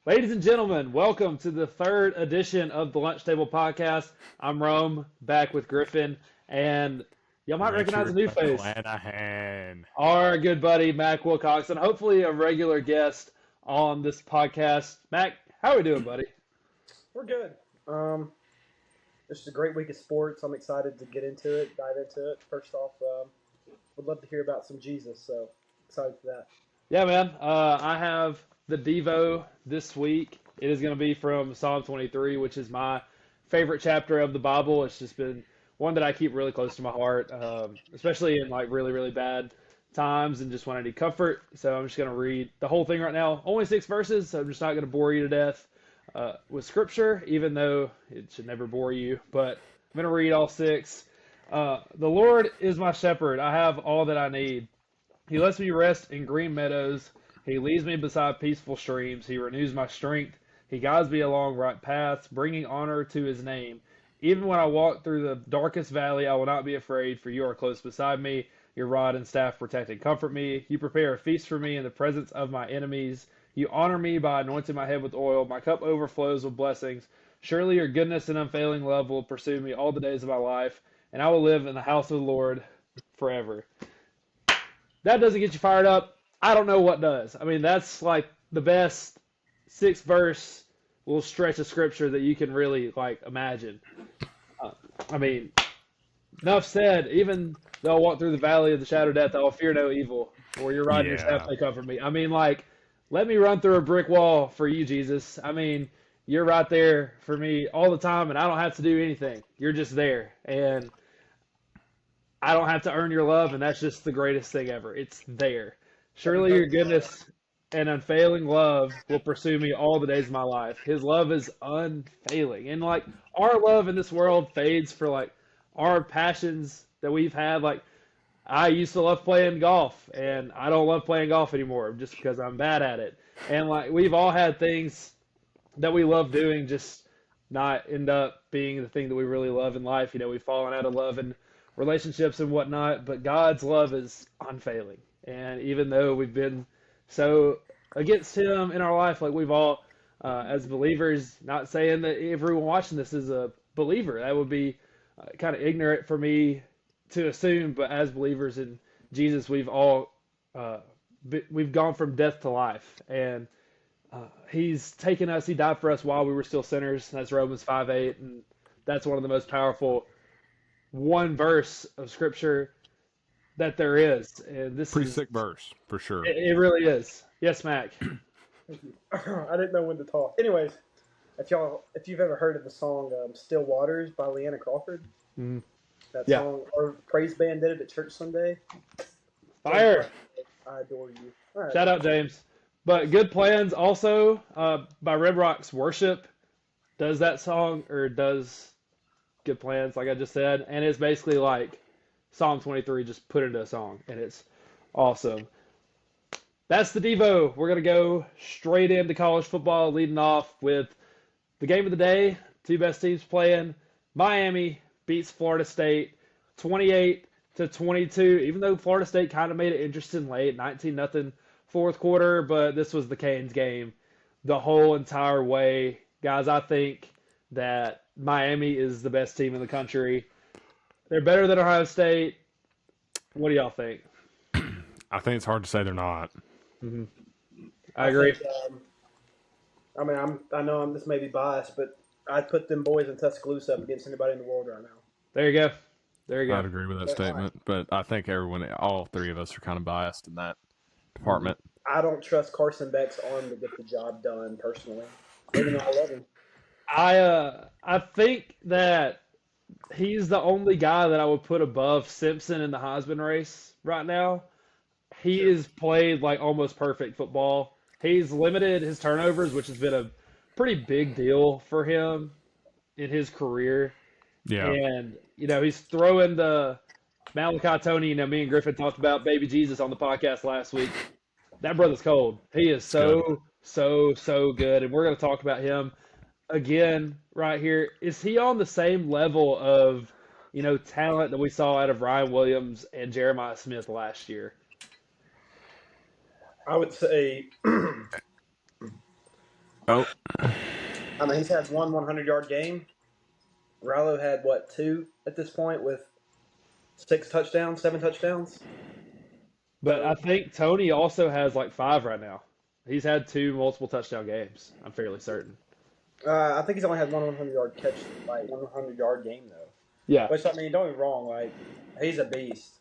Ladies and gentlemen, welcome to the third edition of the Lunch Table Podcast. I'm Rome, back with Griffin, and y'all might recognize a Richard new face. McClanahan. Our good buddy, Mac Wilcox, and hopefully a regular guest on this podcast. Mac, how are we doing, buddy? We're good. This is a great week of sports. I'm excited to get into it, dive into it. First off, would love to hear about some Jesus, so excited for that. Yeah, man. I have the Devo this week. It is going to be from Psalm 23, which is my favorite chapter of the Bible. It's just been one that I keep really close to my heart, especially in like really, really bad times and just when I need comfort. So I'm just going to read the whole thing right now. Only 6 verses, so I'm just not going to bore you to death with scripture, even though it should never bore you. But I'm going to read all 6. The Lord is my shepherd. I have all that I need. He lets me rest in green meadows. He leads me beside peaceful streams. He renews my strength. He guides me along right paths, bringing honor to his name. Even when I walk through the darkest valley, I will not be afraid, for you are close beside me. Your rod and staff protect and comfort me. You prepare a feast for me in the presence of my enemies. You honor me by anointing my head with oil. My cup overflows with blessings. Surely your goodness and unfailing love will pursue me all the days of my life, and I will live in the house of the Lord forever. That doesn't get you fired up. I don't know what does. I mean, that's like the best 6-verse little stretch of scripture that you can really like imagine. I mean, enough said. Even though I walk through the valley of the shadow of death, I will fear no evil. Or your rod and your staff Yeah. may comfort me. I mean, like, let me run through a brick wall for you, Jesus. I mean, you're right there for me all the time, and I don't have to do anything. You're just there, and I don't have to earn your love, and that's just the greatest thing ever. It's there. Surely your goodness and unfailing love will pursue me all the days of my life. His love is unfailing. And like our love in this world fades for like our passions that we've had. Like I used to love playing golf, and I don't love playing golf anymore just because I'm bad at it. And like we've all had things that we love doing just not end up being the thing that we really love in life. You know, we've fallen out of love and relationships and whatnot, but God's love is unfailing. And even though we've been so against Him in our life, like we've all, as believers, not saying that everyone watching this is a believer, that would be kind of ignorant for me to assume, but as believers in Jesus, we've all, we've gone from death to life. And He's taken us, He died for us while we were still sinners. That's Romans 5:8, and that's one of the most powerful one verse of scripture that there is, and this Pretty is sick verse, for sure. it really is. Yes, Mac. Thank you. I didn't know when to talk. Anyways, if you've ever heard of the song "Still Waters" by Leanna Crawford, Mhm. that Yeah. song, our praise band did it at church Sunday. Fire. I adore you. All right. Shout out James. But Good Plans also by Red Rocks Worship does that song, or does Good Plans, like I just said, and it's basically like Psalm 23 just put into a song, and it's awesome. That's the Devo. We're gonna go straight into college football, leading off with the game of the day. Two best teams playing. Miami beats Florida State 28-22. Even though Florida State kind of made it interesting late, 19-0 fourth quarter, but this was the Canes game the whole entire way. Guys, I think that Miami is the best team in the country. They're better than Ohio State. What do y'all think? I think it's hard to say they're not. I agree. Think, I mean, I know this may be biased, but I'd put them boys in Tuscaloosa up against anybody in the world right now. There you go. There you I'd go. agree with that statement, but I think all 3 of us are kind of biased in that department. I don't trust Carson Beck's arm to get the job done personally, even though I love him. I think that he's the only guy that I would put above Simpson in the Heisman race right now. He has played like almost perfect football. He's limited his turnovers, which has been a pretty big deal for him in his career. Yeah. And, you know, he's throwing the Malachi Tony. You know, me and Griffin talked about Baby Jesus on the podcast last week. That brother's cold. He is so good. And we're going to talk about him again right here. Is he on the same level of, you know, talent that we saw out of Ryan Williams and Jeremiah Smith last year? I would say Oh, I mean, he's had one 100-yard game. Rallo had, what, 2 at this point with 6 touchdowns, 7 touchdowns? But I think Tony also has like 5 right now. He's had 2 multiple touchdown games. I'm fairly certain. I think he's only had one 100-yard catch, like 100-yard game, though. Yeah. Which, I mean, don't get me wrong, like, he's a beast.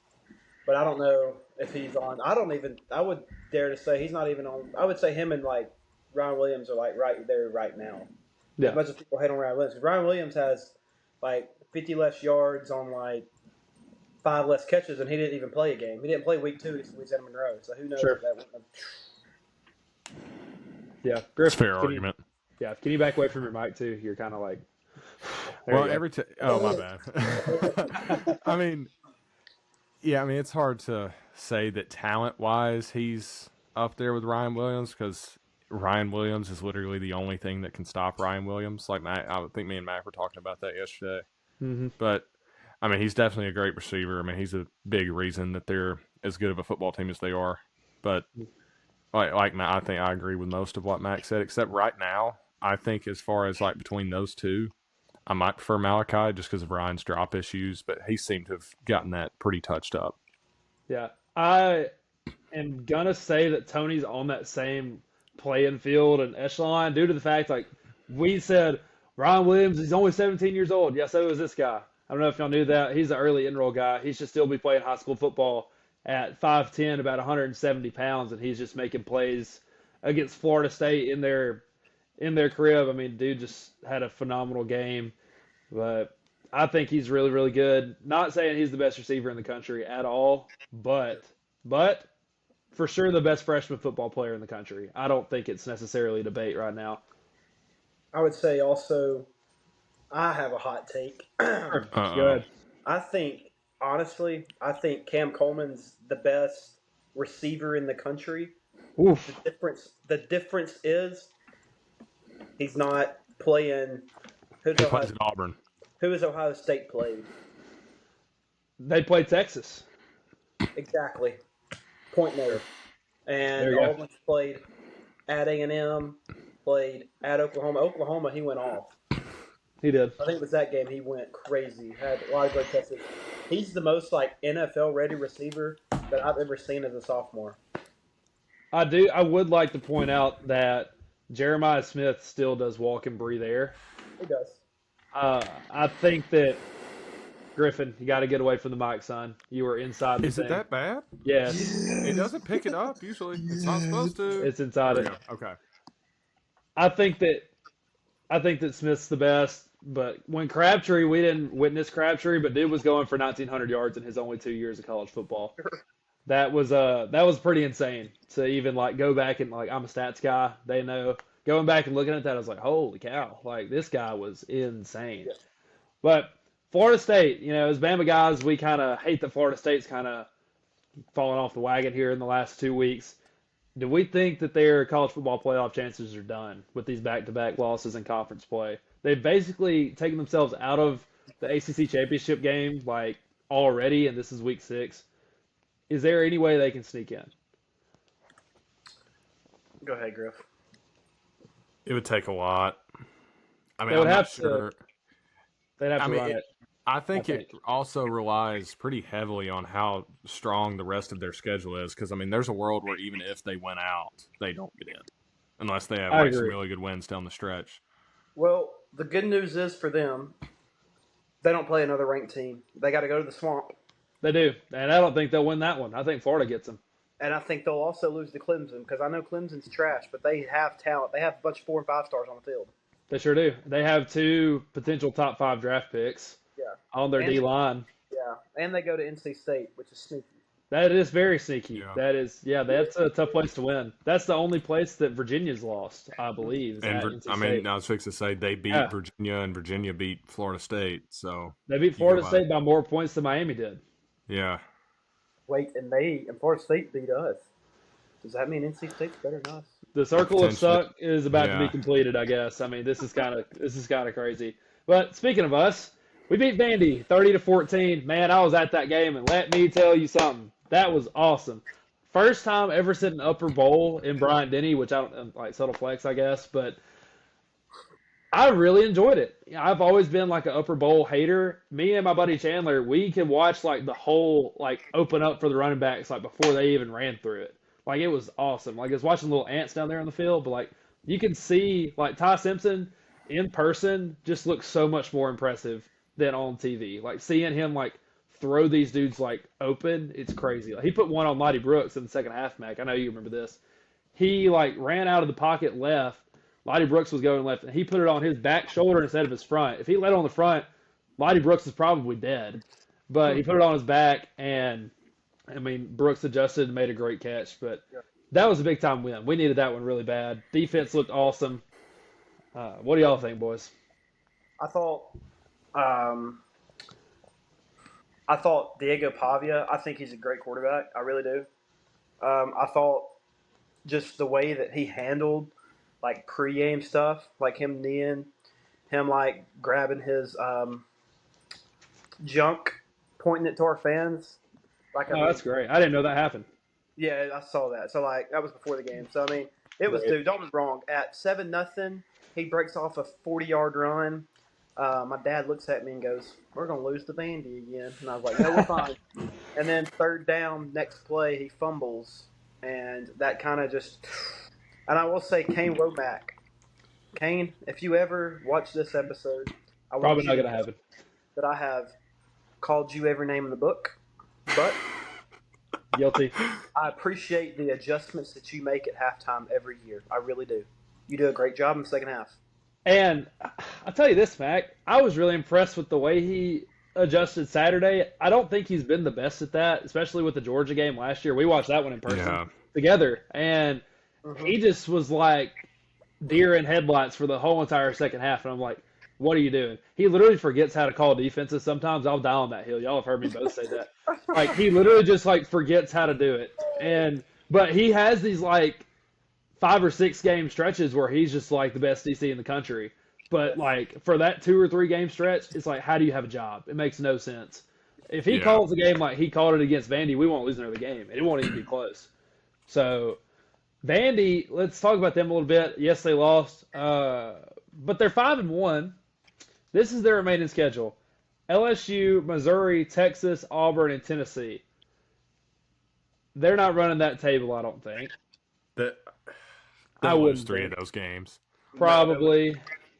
But I don't know if he's on. I would dare to say he's not even on. I would say him and, like, Ryan Williams are, like, right there right now. Yeah. As much as people hate on Ryan Williams. Ryan Williams has, like, 50 less yards on, like, 5 less catches, and he didn't even play a game. He didn't play week 2 against Louisiana Monroe, so who knows Sure. if that wouldn't have. Yeah. Griff, it's a fair argument. Can you back away from your mic too? You're kind of like. Well, oh, my bad. I mean, yeah, I mean, it's hard to say that talent-wise he's up there with Ryan Williams because Ryan Williams is literally the only thing that can stop Ryan Williams. Like I would think me and Matt were talking about that yesterday. Mm-hmm. But, I mean, he's definitely a great receiver. I mean, he's a big reason that they're as good of a football team as they are. But, like Matt, I think I agree with most of what Matt said, except right now, I think as far as, like, between those two, I might prefer Malachi just because of Ryan's drop issues, but he seemed to have gotten that pretty touched up. Yeah. I am going to say that Tony's on that same playing field and echelon due to the fact, like, we said, Ryan Williams, he's only 17 years old. Yeah, so is this guy. I don't know if y'all knew that. He's an early enroll guy. He should still be playing high school football at 5'10", about 170 pounds, and he's just making plays against Florida State in their crib. I mean, dude just had a phenomenal game. But I think he's really, really good. Not saying he's the best receiver in the country at all, but for sure the best freshman football player in the country. I don't think it's necessarily a debate right now. I would say also, I have a hot take. Good. I think Cam Coleman's the best receiver in the country. Oof. The difference is he's not playing. He plays at Auburn. Who has Ohio State played? They played Texas. Exactly. Point made. And Auburn's played at A&M, played at Oklahoma. Oklahoma, he went off. He did. I think it was that game he went crazy. Had a lot of great catches. He's the most, like, NFL-ready receiver that I've ever seen as a sophomore. I would like to point out that Jeremiah Smith still does walk and breathe air. He does. I think that Griffin, you got to get away from the mic, son. You were inside the Is thing. it that bad? Yes. It doesn't pick it up usually. It's not supposed to. It's inside it. Okay. I think that Smith's the best, but when Crabtree, we didn't witness Crabtree, but dude was going for 1,900 yards in his only 2 years of college football. That was pretty insane to even like go back and like I'm a stats guy. They know. Going back and looking at that, I was like, holy cow! Like this guy was insane. Yeah. But Florida State, as Bama guys, we kind of hate that Florida State's kind of fallen off the wagon here in the last 2 weeks. Do we think that their college football playoff chances are done with these back-to-back losses in conference play? They've basically taken themselves out of the ACC championship game like already, and this is week 6. Is there any way they can sneak in? Go ahead, Griff. It would take a lot. I mean, They would I'm have not sure. They'd have to run it. I think it also relies pretty heavily on how strong the rest of their schedule is. Because, I mean, there's a world where even if they went out, they don't get in. Unless they have some really good wins down the stretch. Well, the good news is for them, they don't play another ranked team. They got to go to the swamp. They do. And I don't think they'll win that one. I think Florida gets them. And I think they'll also lose to Clemson because I know Clemson's trash, but they have talent. They have a bunch of 4 and 5 stars on the field. They sure do. They have 2 potential top 5 draft picks on their D-line. Yeah, and they go to NC State, which is sneaky. That is very sneaky. Yeah. That's a tough place to win. That's the only place that Virginia's lost, I believe. And I was fixing to say they beat Virginia, and Virginia beat Florida State. So they beat Florida State by more points than Miami did. Yeah. Wait, and Florida State beat us. Does that mean NC State's better than us? The circle of suck is about to be completed, I guess. I mean, this is kind of crazy. But speaking of us, we beat Vandy 30-14. Man, I was at that game, and let me tell you something. That was awesome. First time ever sitting upper bowl in Bryant-Denny, which I don't like subtle flex, I guess. But I really enjoyed it. I've always been like an upper bowl hater. Me and my buddy Chandler, we could watch like the whole like open up for the running backs like before they even ran through it. Like it was awesome. Like it's watching little ants down there in the field, but like you can see like Ty Simpson in person just looks so much more impressive than on TV. Like seeing him like throw these dudes like open, it's crazy. Like, he put one on Mighty Brooks in the second half, Mac. I know you remember this. He like ran out of the pocket left. Mighty Brooks was going left, and he put it on his back shoulder instead of his front. If he let it on the front, Mighty Brooks is probably dead. But he put it on his back, and I mean Brooks adjusted and made a great catch. But that was a big time win. We needed that one really bad. Defense looked awesome. What do y'all think, boys? I thought, um, I thought Diego Pavia. I think he's a great quarterback. I really do. I thought just the way that he handled like pregame stuff, like him kneeing, him like grabbing his junk, pointing it to our fans. Like I Oh, mean, that's great. I didn't know that happened. yeah, I saw that. So like that was before the game. So I mean, it was Great. dude. Don't get me wrong. At 7-0, he breaks off a 40-yard run. My dad looks at me and goes, "We're gonna lose the Vandy again." And I was like, "No, we're fine." And then third down, next play, he fumbles, and that kind of just. And I will say, Kane Womack. Kane, if you ever watch this episode, I want Probably you not to gonna know happen. that I have called you every name in the book, but Guilty. I appreciate the adjustments that you make at halftime every year. I really do. You do a great job in the second half. And I'll tell you this, Mac. I was really impressed with the way he adjusted Saturday. I don't think he's been the best at that, especially with the Georgia game last year. We watched that one in person Yeah. together, and he just was like deer in headlights for the whole entire second half. And I'm like, what are you doing? He literally forgets how to call defenses sometimes. I'll die on that hill. Y'all have heard me both say that. Like he literally just like forgets how to do it. And but he has these like 5 or 6 game stretches where he's just like the best DC in the country. But like for that 2 or 3 game stretch, it's like how do you have a job? It makes no sense. If he Yeah. calls a game like he called it against Vandy, we won't lose another game. It won't even be close. So Vandy, let's talk about them a little bit. Yes, they lost, but they're 5-1. This is their remaining schedule: LSU, Missouri, Texas, Auburn, and Tennessee. They're not running that table, I don't think. That I they'll lose wouldn't 3 of think. those games. Probably,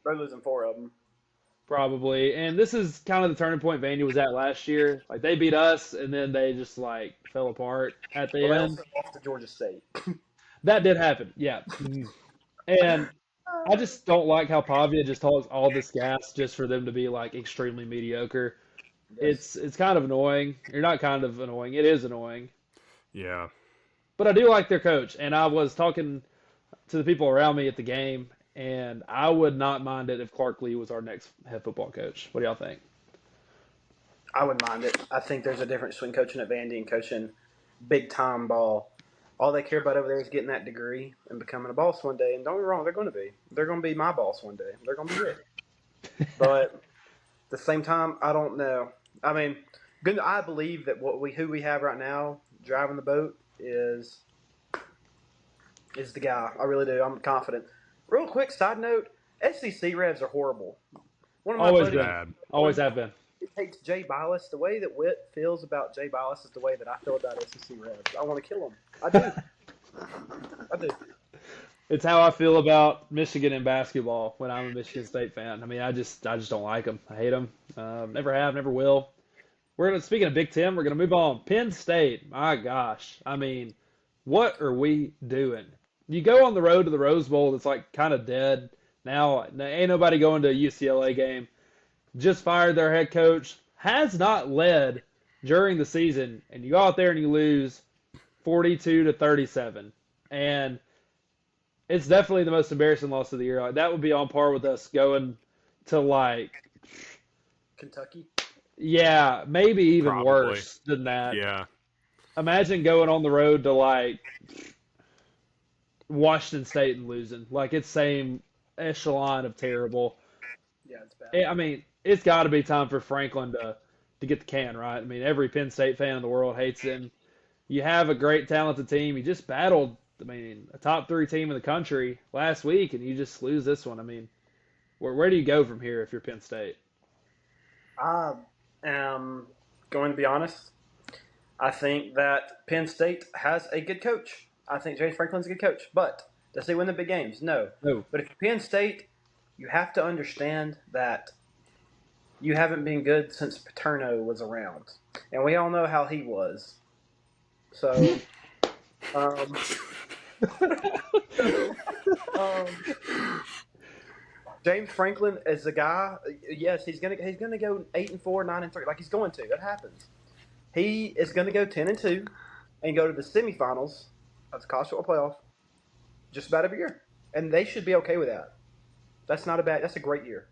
They're losing 4 of them. probably. And this is kind of the turning point Vandy was at last year. Like they beat us, and then they just like fell apart at the Well, they end. also lost to Georgia State. That did happen, yeah. And I just don't like how Pavia just holds all this gas just for them to be like extremely mediocre. Yes. It's kind of annoying. You're not kind of annoying. It is annoying. Yeah. But I do like their coach, and I was talking to the people around me at the game, and I would not mind it if Clark Lee was our next head football coach. What do y'all think? I wouldn't mind it. I think there's a difference between coaching at Vandy and coaching big time ball. All they care about over there is getting that degree and becoming a boss one day. And don't get me wrong, they're going to be. They're going to be my boss one day. They're going to be it. But at the same time, I don't know. I mean, good. I believe that who we have right now driving the boat is the guy. I really do. I'm confident. Real quick side note: SEC revs are horrible. One of my Always buddies been. Bad. Always have been. hates Jay Bilas. The way that Witt feels about Jay Bilas is the way that I feel about SEC revs. I want to kill him. I do. I do. It's how I feel about Michigan in basketball when I'm a Michigan State fan. I mean, I just don't like them. I hate them. Never have, never will. Speaking of Big Ten, we're gonna move on. Penn State. My gosh. I mean, what are we doing? You go on the road to the Rose Bowl. It's like kind of dead now. Ain't nobody going to a UCLA game. Just fired their head coach. Has not led during the season, and you go out there and you lose 42-37, and it's definitely the most embarrassing loss of the year. Like that would be on par with us going to like, Kentucky. yeah, maybe even Probably. worse than that. Yeah. Imagine going on the road to like Washington State and losing. Like it's same echelon of terrible. Yeah, it's bad. I mean, it's got to be time for Franklin to get the can right. I mean, every Penn State fan in the world hates him. You have a great, talented team. You just battled, I mean, a top 3 team in the country last week, and you just lose this one. I mean, Where do you go from here if you're Penn State? I am going to be honest. I think that Penn State has a good coach. I think James Franklin's a good coach. But does he win the big games? No. No. But if you're Penn State, you have to understand that you haven't been good since Paterno was around. And we all know how he was. So, um, James Franklin is the guy. Yes, he's gonna go 8-4, 9-3. Like he's going to. That happens. He is going to go 10-2 and go to the semifinals of the college football playoff just about every year, and they should be okay with that. That's not a bad. That's a great year.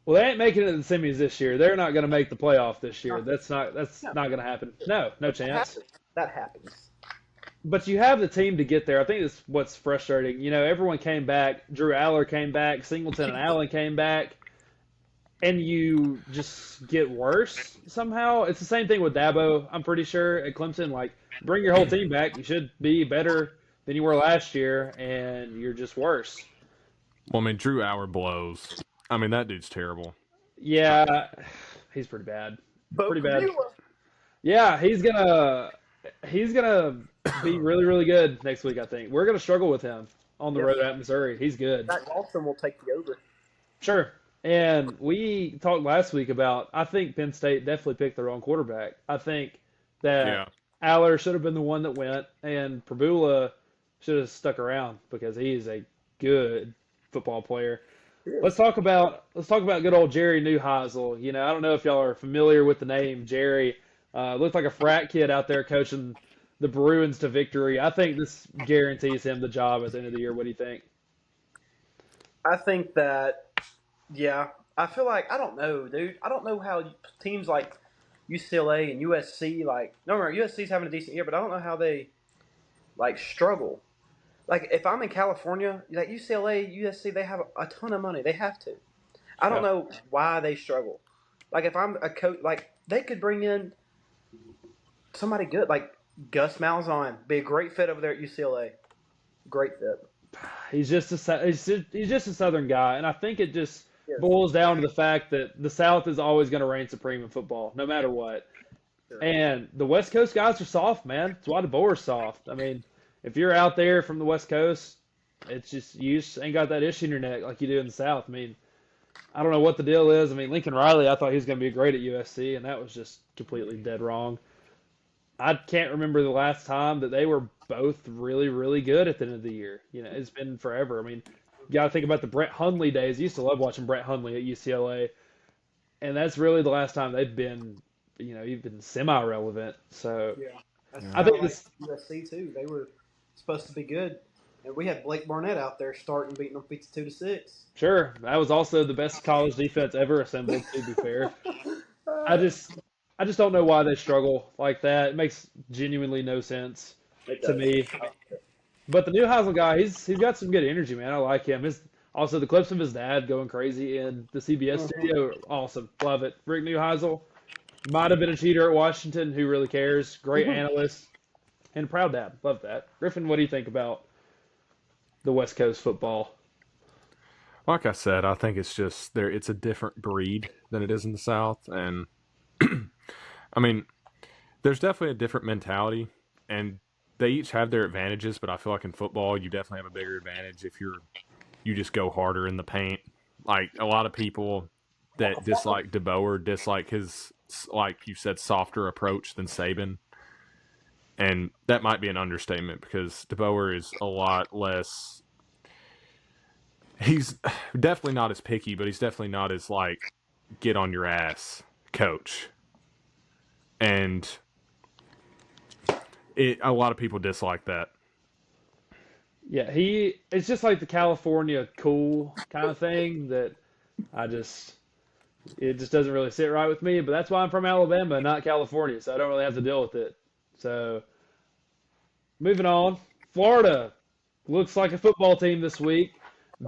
Well, they ain't making it to the semis this year. They're not going to make the playoff this year. That's not No. not going to happen. No That chance. happens. That happens. But you have the team to get there. I think that's what's frustrating. You know, everyone came back. Drew Aller came back. Singleton and Allen came back. And you just get worse somehow. It's the same thing with Dabo, I'm pretty sure, at Clemson. Like, bring your whole team back. You should be better than you were last year, and you're just worse. Well, I mean, Drew Aller blows. I mean, that dude's terrible. Yeah, he's pretty bad. But Pretty bad. Beulah, Yeah, he's gonna be really, really good next week, I think. We're gonna struggle with him on the Yes. road at Missouri. He's good. Zach Lawson will take the over. Sure. And we talked last week about I think Penn State definitely picked the wrong quarterback. I think that Yeah. Aller should have been the one that went, and Prabula should have stuck around because he is a good football player. Let's talk about good old Jerry Neuheisel. You know, I don't know if y'all are familiar with the name Jerry. Looked like a frat kid out there coaching the Bruins to victory. I think this guarantees him the job at the end of the year. What do you think? I think that, yeah. I feel like I don't know, dude. I don't know how teams like UCLA and USC no, USC's having a decent year, but I don't know how they struggle. Like if I'm in California, like UCLA, USC, they have a ton of money. They have to. I don't Yeah. know why they struggle. Like if I'm a coach, like they could bring in somebody good, like Gus Malzahn, be a great fit over there at UCLA. Great fit. He's just he's just a Southern guy, and I think it just Yes. boils down to the fact that the South is always going to reign supreme in football, no matter what. Sure. And the West Coast guys are soft, man. That's why DeBoer's soft. I mean, if you're out there from the West Coast, it's just you just ain't got that issue in your neck like you do in the South. I mean, I don't know what the deal is. I mean, Lincoln Riley, I thought he was going to be great at USC, and that was just completely dead wrong. I can't remember the last time that they were both really, really good at the end of the year. You know, it's been forever. I mean, you got to think about the Brett Hundley days. I used to love watching Brett Hundley at UCLA, and that's really the last time they've been, you know, even semi-relevant. So Yeah. That's I kind think of like this, USC too. They were supposed to be good, and we had Blake Barnett out there starting, beating them 52-6. sure, that was also the best college defense ever assembled. To be fair, I just don't know why they struggle like that. It makes genuinely no sense It to does. me. But the Neuheisel guy, he's got some good energy, man. I like him. Also the clips of his dad going crazy in the CBS studio, awesome. Love it. Rick Neuheisel might have been a cheater at Washington. Who really cares? Great analyst and proud dad. Love that. Griffin, what do you think about the West Coast football? Like I said, I think it's just there. It's a different breed than it is in the South, and I mean, there's definitely a different mentality, and they each have their advantages. But I feel like in football, you definitely have a bigger advantage if you just go harder in the paint. Like a lot of people that dislike DeBoer dislike his, like you said, softer approach than Saban, and that might be an understatement because DeBoer is a lot less. He's definitely not as picky, but he's definitely not as like get on your ass coach. And a lot of people dislike that. Yeah, it's just like the California cool kind of thing that it just doesn't really sit right with me, but that's why I'm from Alabama, not California, so I don't really have to deal with it. So, moving on, Florida looks like a football team this week.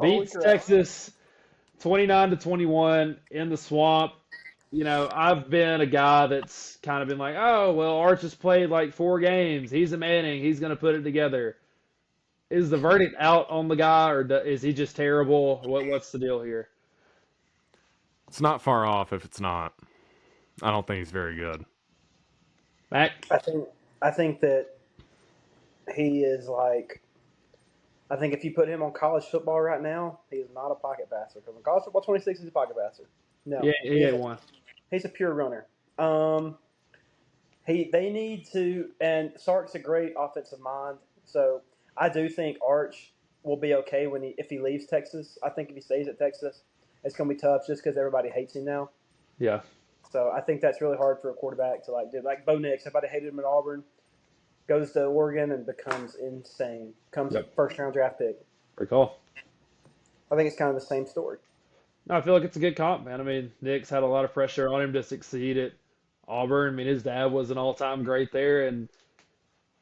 Beats crap. Texas 29-21 in the swamp. You know, I've been a guy that's kind of been like, oh, well, Arch has played like 4 games. He's a Manning. He's going to put it together. Is the verdict out on the guy, or is he just terrible? What's the deal here? It's not far off if it's not. I don't think he's very good. Mac? I think that he is like. I think if you put him on college football right now, he is not a pocket passer. Because in college football, 26 is a pocket passer. No, Yeah, he ain't one. he's a pure runner. Um, they need to, and Sark's a great offensive mind. So I do think Arch will be okay if he leaves Texas. I think if he stays at Texas, it's going to be tough just because everybody hates him now. Yeah. So I think that's really hard for a quarterback to do. Like Bo Nix, everybody hated him at Auburn, goes to Oregon and becomes insane. Becomes a Yep. first round draft pick. Pretty cool. I think it's kind of the same story. No, I feel like it's a good comp, man. I mean, Nick's had a lot of pressure on him to succeed at Auburn. I mean, his dad was an all-time great there, and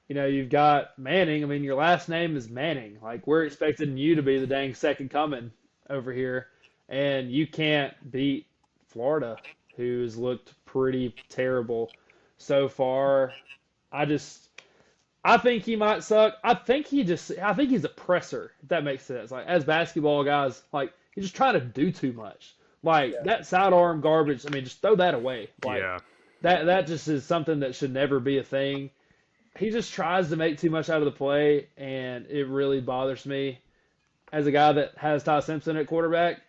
you've got Manning. I mean, your last name is Manning. Like, we're expecting you to be the dang second coming over here, and you can't beat Florida, who's looked pretty terrible so far. I just, I think he might suck. I think he's a presser, if that makes sense. Like, as basketball guys, like, he's just trying to do too much. Like, Yeah. that sidearm garbage, I mean, just throw that away. Like, Yeah. that just is something that should never be a thing. He just tries to make too much out of the play, and it really bothers me as a guy that has Ty Simpson at quarterback,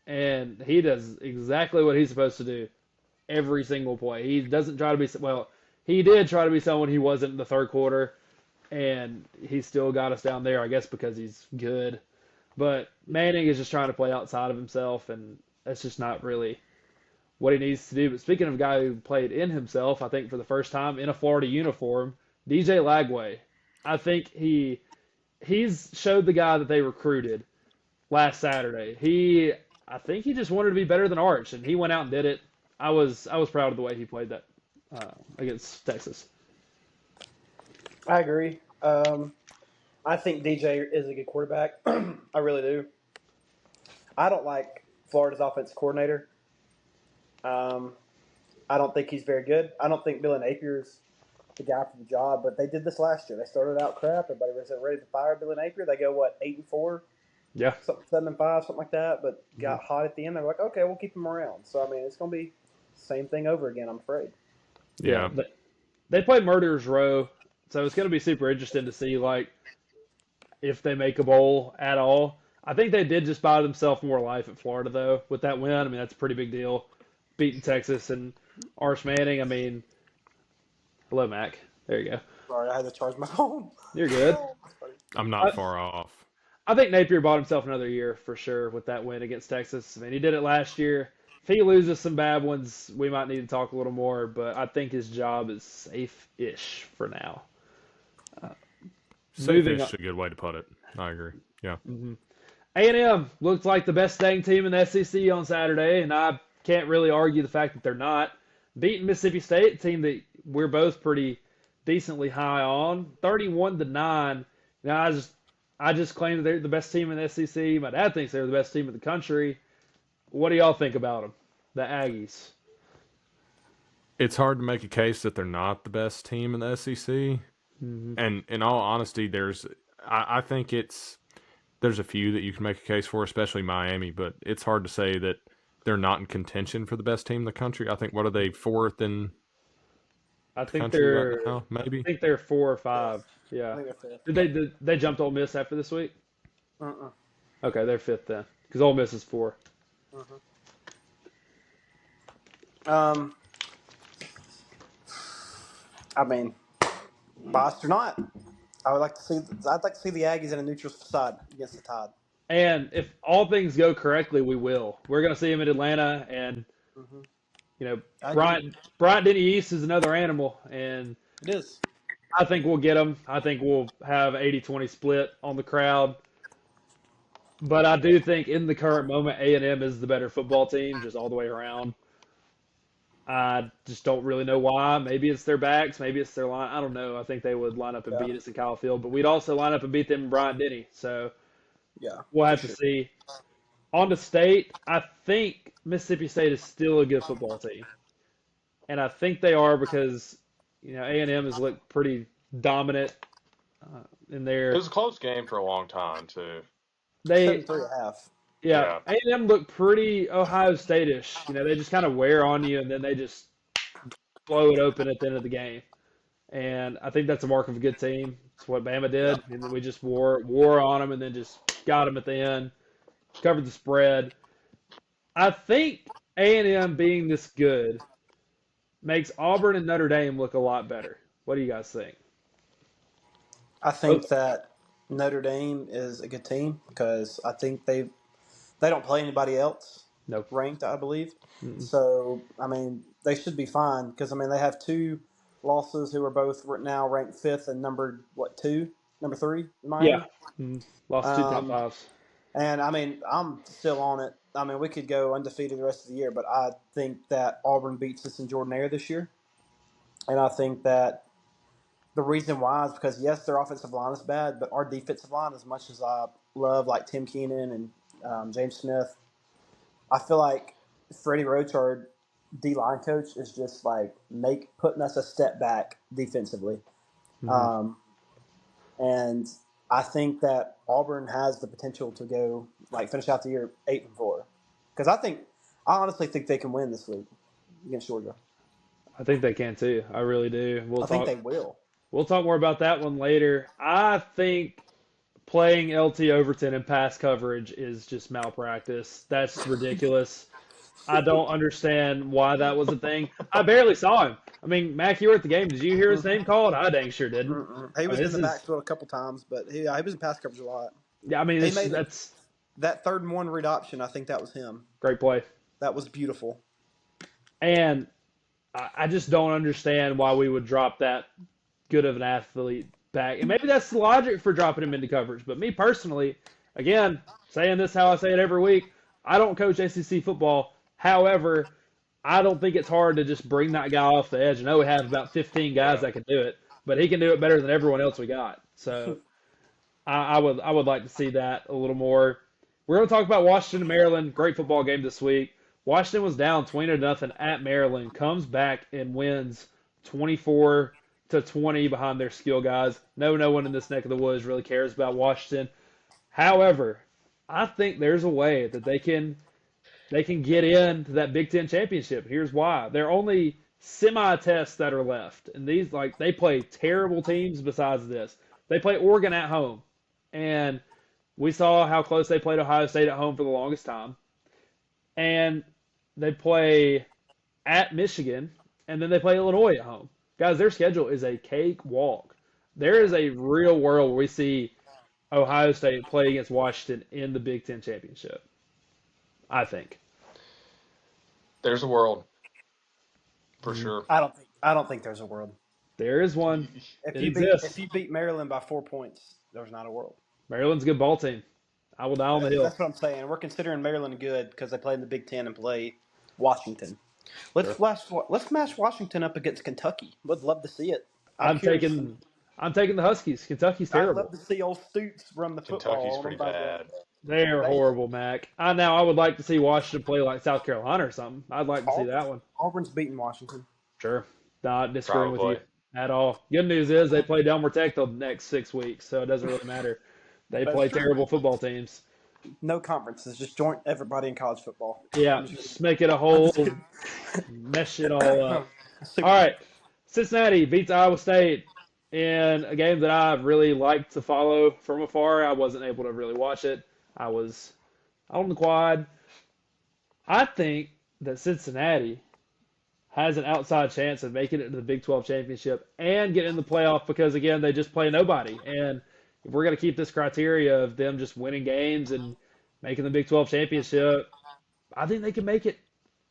and he does exactly what he's supposed to do every single play. He doesn't try to be, well, he did try to be someone he wasn't in the third quarter, and he still got us down there, I guess, because he's good. But Manning is just trying to play outside of himself, and that's just not really what he needs to do. But speaking of a guy who played in himself, I think for the first time in a Florida uniform, DJ Lagway. I think he's showed the guy that they recruited last Saturday. I think he just wanted to be better than Arch, and he went out and did it. I was proud of the way he played that against Texas. I agree. I think DJ is a good quarterback. I really do. I don't like Florida's offensive coordinator. Um, I don't think he's very good. I don't think Billy Napier's the guy for the job, but they did this last year. They started out crap. Everybody was ready to fire Billy Napier. They go, 8-4, Yeah. something 7-5, something like that, but got hot at the end. They were like, okay, we'll keep him around. So, I mean, it's going to be the same thing over again, I'm afraid. Yeah. They play Murderers Row, so it's going to be super interesting to see like if they make a bowl at all. I think they did just buy themselves more life at Florida though with that win. I mean, that's a pretty big deal. Beating Texas and Arch Manning. I mean, hello Mac. There you go. Sorry, I had to charge my phone. You're good. I'm not far off. I think Napier bought himself another year for sure with that win against Texas. I mean, he did it last year. If he loses some bad ones, we might need to talk a little more, but I think his job is safe-ish for now. Moving Safe-ish on. is a good way to put it. I agree. Yeah. A&M looked like the best dang team in the SEC on Saturday, and I can't really argue the fact that they're not. Beating Mississippi State, a team that we're both pretty decently high on, 31-9. Now, I just claim that they're the best team in the SEC. My dad thinks they're the best team in the country. What do y'all think about them, the Aggies? It's hard to make a case that they're not the best team in the SEC. And in all honesty, I think there's a few that you can make a case for, especially Miami, but it's hard to say that they're not in contention for the best team in the country. I think, what are they, fourth in I the think country right now? Maybe. I think they're 4 or 5. I Yeah. think they're fifth. Did they jump to Ole Miss after this week? Uh-uh. Okay, they're 5th then, because Ole Miss is 4. I mean, biased or not, I'd like to see the Aggies in a neutral side against the Tide. And if all things go correctly, we will. We're going to see him in Atlanta, and I Bryant Denny East is another animal, and It is. I think we'll get him. I think we'll have 80-20 split on the crowd. But I do think in the current moment, A&M is the better football team, just all the way around. I just don't really know why. Maybe it's their backs. Maybe it's their line. I don't know. I think they would line up and beat us in Kyle Field, but we'd also line up and beat them in Bryant Denny. So Yeah. we'll have to see. On to State, I think Mississippi State is still a good football team. And I think they are because, A&M has looked pretty dominant in It there. was a close game for a long time too. They, 7-3.5. Yeah, Yeah. A&M looked pretty Ohio State-ish. They just kind of wear on you, and then they just blow it open at the end of the game. And I think that's a mark of a good team. It's what Bama Yep. did, and then we just wore on them, and then just got them at the end, covered the spread. I think A&M being this good makes Auburn and Notre Dame look a lot better. What do you guys think? I Oh, think that Notre Dame is a good team because I think they don't play anybody else no. ranked, I believe. Mm-mm. So I mean, they should be fine because I mean they have two losses who are both now ranked fifth and numbered number three in Yeah. Miami. Lost two top Um, fives. and I mean I'm still on it. I mean we could go undefeated the rest of the year, but I think that Auburn beats us in Jordan Air this year, and I think that the reason why is because yes, their offensive line is bad, but our defensive line, as much as I love like Tim Keenan and James Smith, I feel like Freddie Roach, our D line coach, is just like putting us a step back defensively, Hmm. um, and I think that Auburn has the potential to go like finish out the year 8-4, because I honestly think they can win this week against Georgia. I think they can too. I really do. We'll I think talk. they will. We'll talk more about that one later. I think playing LT Overton in pass coverage is just malpractice. That's ridiculous. I don't understand why that was a thing. I barely saw him. I mean, Mac, you were at the game. Did you hear his Mhm. name called? I dang sure didn't. Mm-mm. He I mean, was in this the is backfield a couple times, but he was in pass coverage a lot. yeah. I mean, He it's made that's that 3rd and 1 read option. I think that was him. great play, That was beautiful. and I just don't understand why we would drop that good of an athlete back. And maybe that's the logic for dropping him into coverage. But me personally, again, saying this how I say it every week, I don't coach SEC football. However, I don't think it's hard to just bring that guy off the edge. I know we have about 15 guys Yeah. that can do it, but he can do it better than everyone else we got. So I would like to see that a little more. We're going to talk about Washington and Maryland. Great football game this week. Washington was down 20-0 at Maryland, comes back and wins 24-20 behind their skill guys. No one in this neck of the woods really cares about Washington. However, I think there's a way that they can get into that Big Ten championship. Here's why: they're only semi-tests that are left, and these they play terrible teams. Besides this, they play Oregon at home, and we saw how close they played Ohio State at home for the longest time. And they play at Michigan, and then they play Illinois at home. Guys, their schedule is a cakewalk. There is a real world where we see Ohio State play against Washington in the Big Ten championship. I think. There's a world for Mhm. sure. I don't think there's a world. There is one. If It you beat if exists. you beat Maryland by 4 points, there's not a world. Maryland's a good ball team. I will die on the That's hill. that's what I'm saying. We're considering Maryland good because they play in the Big Ten and play Washington. Sure. Let's match Washington up against Kentucky. Would love to see it. I'm I'm curious. taking I'm taking the Huskies. Kentucky's I'd love terrible. to see old Stoots run the Kentucky's football on them pretty by the. bad. They are They horrible, Mac. I would like to see Washington play like South Carolina or something. I'd like to see that one. Auburn's beating Washington. Sure. Not disagreeing with you Probably. at all. Good news is they play Delmar Tech the next 6 weeks, so it doesn't really matter. They That's play true. terrible football teams. No conferences. Just join everybody in college football. Yeah, I'm just kidding. just make it a I'm just whole kidding. mesh it all up. Super All team. right. Cincinnati beats Iowa State in a game that I really liked to follow from afar. I wasn't able to really watch it. I was on the quad. I think that Cincinnati has an outside chance of making it to the Big 12 championship and getting in the playoff because, again, they just play nobody. And if we're going to keep this criteria of them just winning games and making the Big 12 championship, I think they can make it.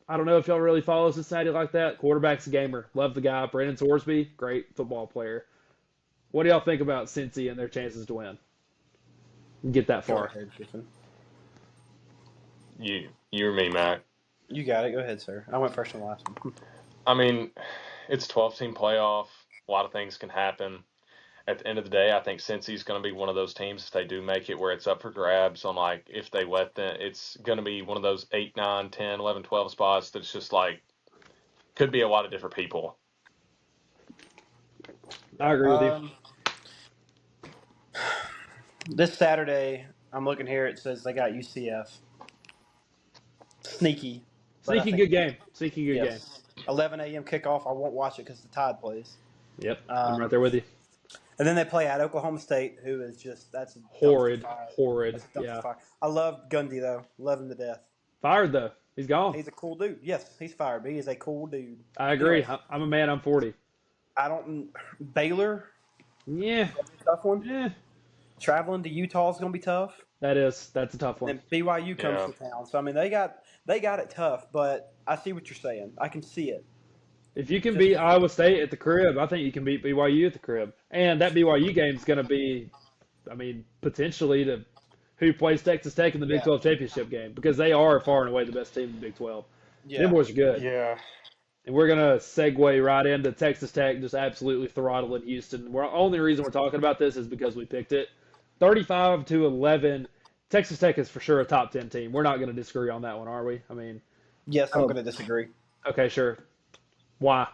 I don't know if y'all really follow Cincinnati like that. Quarterback's a gamer. Love the guy. Brandon Sorsby, great football player. What do y'all think about Cincy and their chances to win? Get that Go far. ahead, Griffin. You or me, Mac. You got it. Go ahead, sir. I went first on the last one. I mean, it's a 12-team playoff. A lot of things can happen. At the end of the day, I think Cincy's going to be one of those teams if they do make it where it's up for grabs on like if they let them. It's going to be one of those 8, 9, 10, 11, 12 spots that's just like could be a lot of different people. I agree with you. This Saturday, I'm looking here. It says they got UCF. Sneaky, but I Sneaky think good game. Sneaky good game. yes. 11 a.m. kickoff. I won't watch it because the Tide plays. Yep, I'm right Um, there with you. and then they play at Oklahoma State, who is just that's a dumpster Horrid, fire. horrid. That's a dumpster Yeah, fire. I love Gundy though. Love him to death. fired though. He's gone. He's a cool dude. Yes, he's fired, but he is a cool dude. I agree. Anyways, I'm a man. I'm 40. I don't. Baylor, Yeah, tough one. yeah. Traveling to Utah is going to be tough. That's a tough And one. then BYU comes Yeah. to town. So I mean, they got it tough. But I see what you're saying. I can see it. If you can beat Iowa State at the crib, I think you can beat BYU at the crib. And that BYU game is going to be, I mean, potentially the who plays Texas Tech in the Big Yeah. 12 championship game because they are far and away the best team in the Big 12. Yeah. Them boys are good. Yeah. And we're going to segue right into Texas Tech just absolutely throttling Houston. The only reason we're talking about this is because we picked it. 35-11. Texas Tech is for sure a top 10 team. We're not going to disagree on that one, are we? I mean, Yes, I'm going to disagree. okay, sure. Why?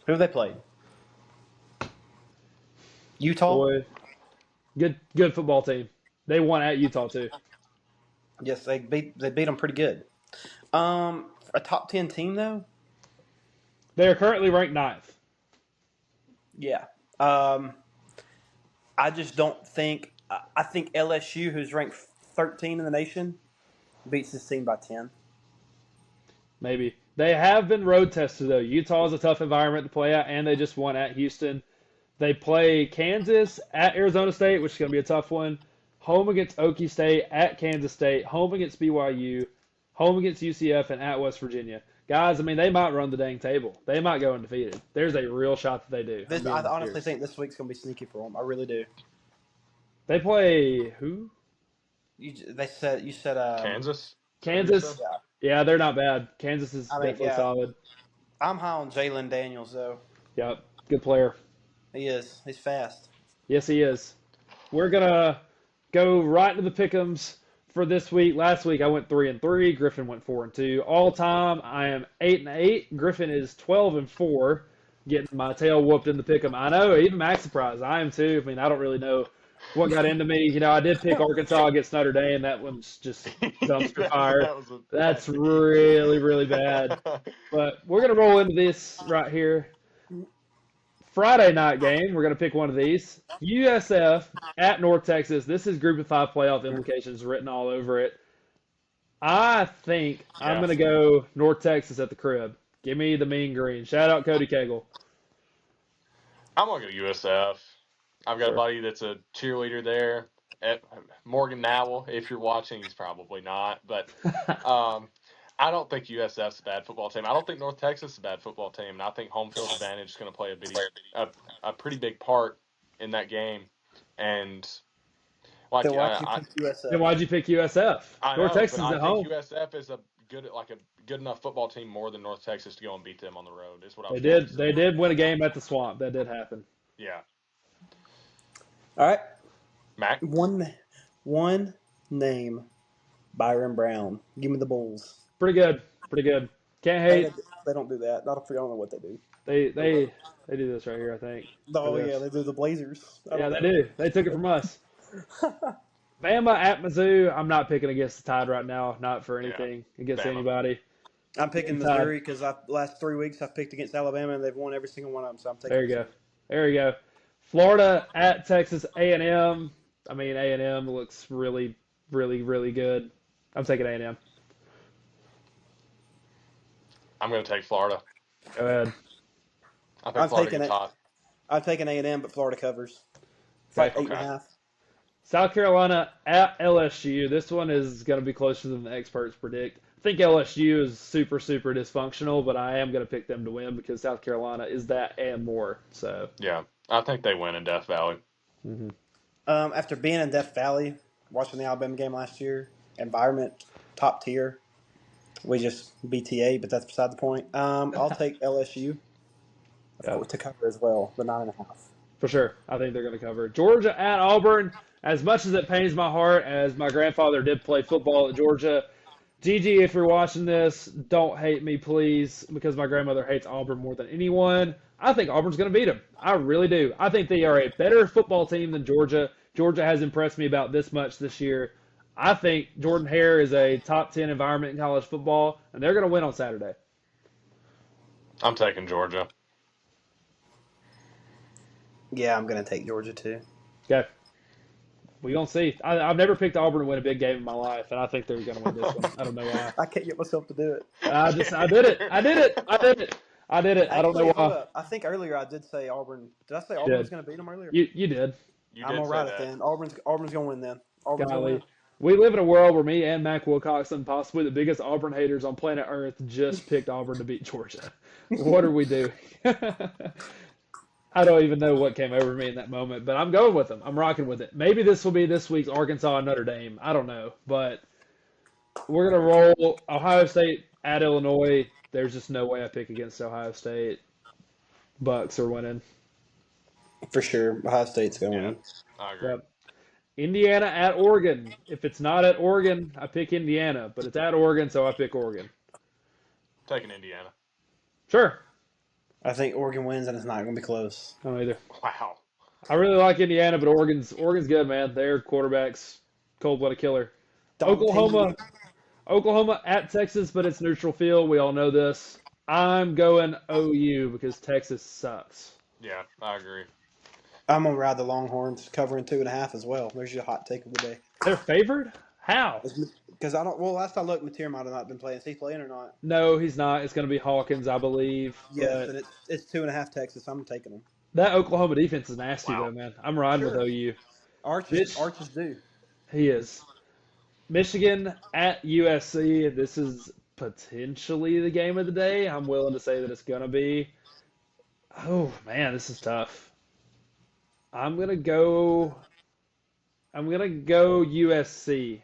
Who have they played? Utah. Boy, good football team. They won at Utah too. Yes, they beat them pretty good. A top 10 team though. They are currently ranked ninth. Yeah. I just don't think. I think LSU, who's ranked 13 in the nation, beats this team by 10. Maybe. They have been road tested though. Utah is a tough environment to play at, and they just won at Houston. They play Kansas at Arizona State, which is going to be a tough one. Home against Okie State, at Kansas State, home against BYU, home against UCF, and at West Virginia. Guys, I mean, they might run the dang table. They might go undefeated. There's a real shot that they do. I honestly think this week's going to be sneaky for them. I really do. They play who? You said Kansas. Kansas. Yeah, they're not bad. Kansas is definitely solid. I'm high on Jalen Daniels though. Yep, good player. He is. He's fast. Yes, he is. We're gonna go right to the pick'ems for this week. Last week I went 3-3. Griffin went 4-2. All time I am 8-8. Griffin is 12-4. Getting my tail whooped in the pick'em. I know, even Max surprised. I am too. I mean, I don't really know what got into me. You know, I did pick Arkansas against Notre Dame. That one's just dumpster fire. That's really, really bad. But we're gonna roll into this right here. Friday night game, we're going to pick one of these. USF at North Texas. This is Group of 5 playoff implications written all over it. I think I'm going to go North Texas at the crib. Give me the mean green. Shout out Cody Cagle. I'm going to go USF. I've got a buddy that's a cheerleader there. Morgan Nowell, if you're watching, he's probably not. But I don't think USF's a bad football team. I don't think North Texas is a bad football team. And I think home field advantage is going to play a pretty big part in that game. And Then why'd you pick USF? North Texas is at home. I think USF is a good enough football team more than North Texas to go and beat them on the road. Is what They did win a game at the Swamp. That did happen. Yeah. All right. Mac. One name. Byron Brown. Give me the Bulls. Pretty good. Can't hate. They don't do that. I don't know what they do. They do this right here, I think. Oh yeah, they do the Blazers. Yeah, they do. They took it from us. Bama at Mizzou. I'm not picking against the Tide right now. Not for anything against anybody. I'm picking Missouri because last 3 weeks I've picked against Alabama and they've won every single one of them. So I'm taking. There you go. Florida at Texas A&M. I mean, A&M looks really, really, really good. I'm taking A&M. I'm going to take Florida. Go ahead. I think Florida gets hot. I'm taking A&M, but Florida covers. It's Okay. like 8.5. South Carolina at LSU. This one is going to be closer than the experts predict. I think LSU is super, super dysfunctional, but I am going to pick them to win because South Carolina is that and more. So yeah, I think they win in Death Valley. Mm-hmm. After being in Death Valley, watching the Alabama game last year, environment top tier. We just BTA, but that's beside the point. I'll take LSU to cover as well, the 9.5. For sure. I think they're going to cover. Georgia at Auburn. As much as it pains my heart, as my grandfather did play football at Georgia, Gigi, if you're watching this, don't hate me, please, because my grandmother hates Auburn more than anyone. I think Auburn's going to beat them. I really do. I think they are a better football team than Georgia. Georgia has impressed me about this much this year. I think Jordan Hare is a top 10 environment in college football, and they're going to win on Saturday. I'm taking Georgia. Yeah, I'm gonna take Georgia too. Okay. We gonna see. I've never picked Auburn to win a big game in my life, and I think they're gonna win this one. I don't know why. I can't get myself to do it. I did it. I did it. I did it. I did it. I don't know Actually, hold why. up. I think earlier I did say Auburn. Did I say You Auburn was did. gonna beat them earlier? You did. You I'm did gonna say write it that. then. Auburn's gonna win then. Auburn's gonna win. Golly. We live in a world where me and Mac Wilcoxon, possibly the biggest Auburn haters on planet Earth, just picked Auburn to beat Georgia. What are we doing? I don't even know what came over me in that moment, but I'm going with them. I'm rocking with it. Maybe this will be this week's Arkansas and Notre Dame. I don't know, but we're gonna roll Ohio State at Illinois. There's just no way I pick against Ohio State. Bucks are winning. For sure. Ohio State's gonna Yeah, win. I agree. Yep. Indiana at Oregon. If it's not at Oregon, I pick Indiana, but it's at Oregon, so I pick Oregon. Taking Indiana. Sure. I think Oregon wins, and it's not gonna be close. I don't either. Wow. I really like Indiana, but Oregon's good, man. Their quarterback's cold-blooded killer. Dom Oklahoma, Tingley. Oklahoma at Texas, but it's neutral field. We all know this. I'm going OU because Texas sucks. Yeah, I agree. I'm gonna ride the Longhorns covering 2.5 as well. There's your hot take of the day. They're favored? How? Because I don't. Well, last I looked, Mateer might have not been playing. Is he playing or not? No, he's not. It's going to be Hawkins, I believe. Yes, But and it's 2.5 Texas. I'm taking them. that Oklahoma defense is nasty, Wow. though, man. I'm riding with Sure. OU. Arches do. He is. Michigan at USC. This is potentially the game of the day. I'm willing to say that it's going to be. Oh, man, this is tough. I'm going to go. I'm going to go USC.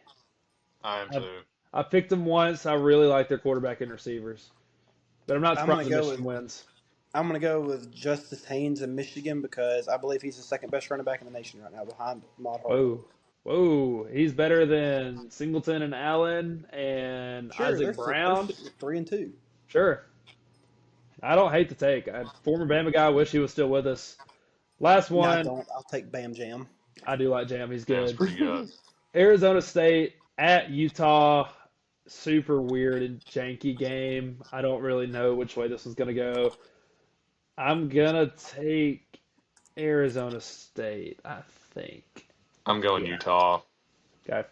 I am I, too. I picked them once. I really like their quarterback and receivers. But I'm not I'm surprised gonna that go Michigan with wins. I'm gonna go with Justice Haynes in Michigan because I believe he's the second best running back in the nation right now, behind Ahmad Harper. Whoa. Whoa. He's better than Singleton and Allen and Sure, Isaac they're Brown. 3-2. Sure. I don't hate the take. Former Bama guy, wish he was still with us. Last No, I one, don't. I'll take Bam Jam. I do like Jam. He's That's good. pretty good. Arizona State at Utah. Super weird and janky game. I don't really know which way this is going to go. I'm going to take Arizona State, I think. I'm going Yeah. Utah. Okay.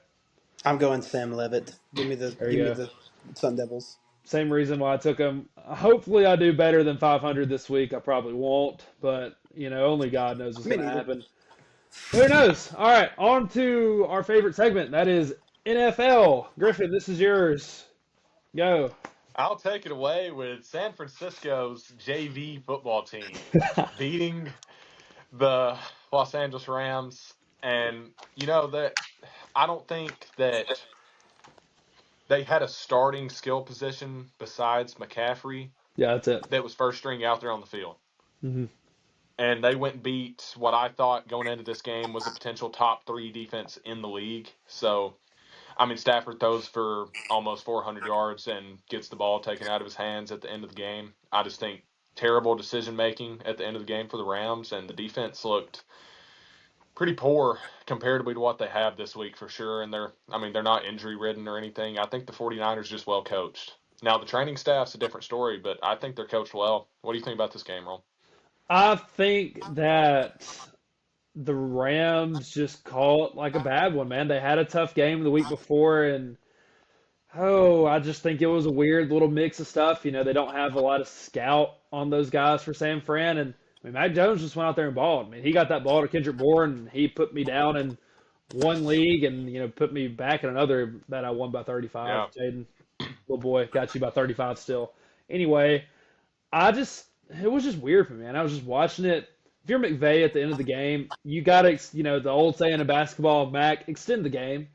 I'm going Sam Levitt. There Give you me go. the Sun Devils. Same reason why I took him. Hopefully, I do better than 500 this week. I probably won't, but only God knows what's Me going to neither. happen. Who knows? All right, on to our favorite segment. That is NFL. Griffin, this is yours. Go. I'll take it away with San Francisco's JV football team beating the Los Angeles Rams. And that I don't think that they had a starting skill position besides McCaffrey Yeah, that's it. that was first string out there on the field. Hmm. And they went and beat what I thought going into this game was a potential top 3 defense in the league. So, I mean, Stafford throws for almost 400 yards and gets the ball taken out of his hands at the end of the game. I just think terrible decision making at the end of the game for the Rams, and the defense looked pretty poor comparatively to what they have this week for sure. And they're not injury ridden or anything. I think the 49ers just well coached. Now, the training staff's a different story, but I think they're coached well. What do you think about this game, Ron? I think that the Rams just call it like a bad one, man. They had a tough game the week before, and I just think it was a weird little mix of stuff. They don't have a lot of scout on those guys for San Fran, and I mean, Mac Jones just went out there and balled. I mean, he got that ball to Kendrick Bourne, and he put me down in one league, and put me back in another that I won by 35. Yeah. Jaden, little boy, got you by 35 still. Anyway, it was just weird for me, man. I was just watching it. If you're McVay at the end of the game, you got to, the old saying in basketball, Mac, extend the game.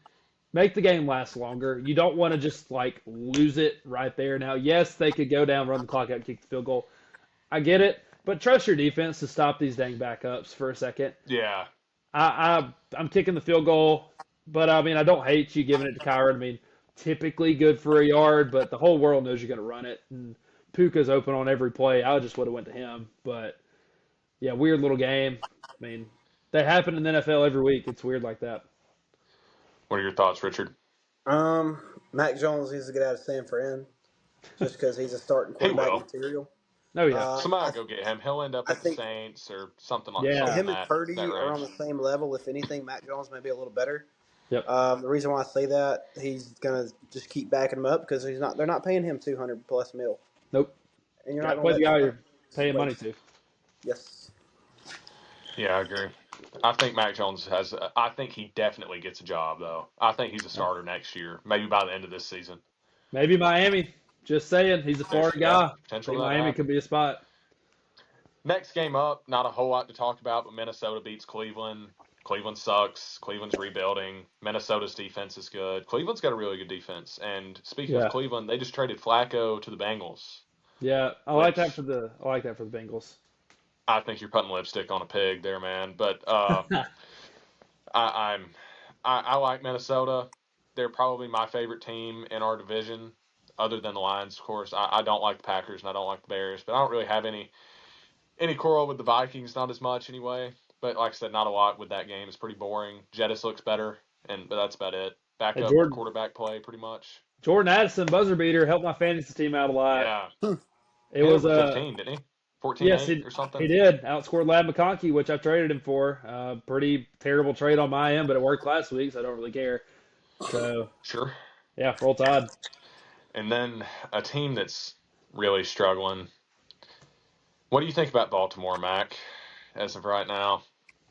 Make the game last longer. You don't want to just like lose it right there. Now, yes, they could go down, run the clock out, kick the field goal. I get it, but trust your defense to stop these dang backups for a second. Yeah. I'm kicking the field goal, but I mean I don't hate you giving it to Kyron. I mean, typically good for a yard, but the whole world knows you're going to run it, and Puka's open on every play. I just would have went to him, but yeah, weird little game. I mean, they happen in the NFL every week. It's weird like that. What are your thoughts, Richard? Mac Jones needs to get out of San Fran just because he's a starting He quarterback will. material. Oh yeah, Somebody I, will go get him. He'll end up I at the think Saints or something like yeah, him something and that Purdy are on range. the same level. If anything, Mac Jones may be a little better. yep. The reason why I say that, he's gonna just keep backing him up because he's not. They're not paying him 200 plus mil, Nope. and you're Got not to gonna play the let guy somebody you're just paying money waste. to. Yes. Yeah, I agree. I think Mac Jones has. I think he definitely gets a job though. I think he's a Yeah. starter next year, maybe by the end of this season. Maybe Miami. Just saying, he's a Florida Yeah, guy. I potential think for that to Miami happen. could be a spot. Next game up, not a whole lot to talk about, but Minnesota beats Cleveland. Cleveland sucks. Cleveland's rebuilding. Minnesota's defense is good. Cleveland's got a really good defense. And speaking of Yeah, Cleveland, they just traded Flacco to the Bengals, yeah. which I like that for the Bengals. I think you're putting lipstick on a pig there, man. But I, I'm I like Minnesota. They're probably my favorite team in our division, other than the Lions, of course. I don't like the Packers and I don't like the Bears, but I don't really have any quarrel with the Vikings, not as much anyway. But like I said, not a lot with that game. It's pretty boring. Jettis looks better, but that's about it. Hey, Backup Jordan quarterback play, pretty much. Jordan Addison buzzer beater helped my fantasy team out a lot. Yeah, It he had was over 15, didn't he? yes, 14-8 or he something. did outscored Lad McConkey, which I traded him for. Pretty terrible trade on my end, but it worked last week, so I don't really care. So Sure. yeah, roll Tide. And then a team that's really struggling. What do you think about Baltimore, Mac, as of right now?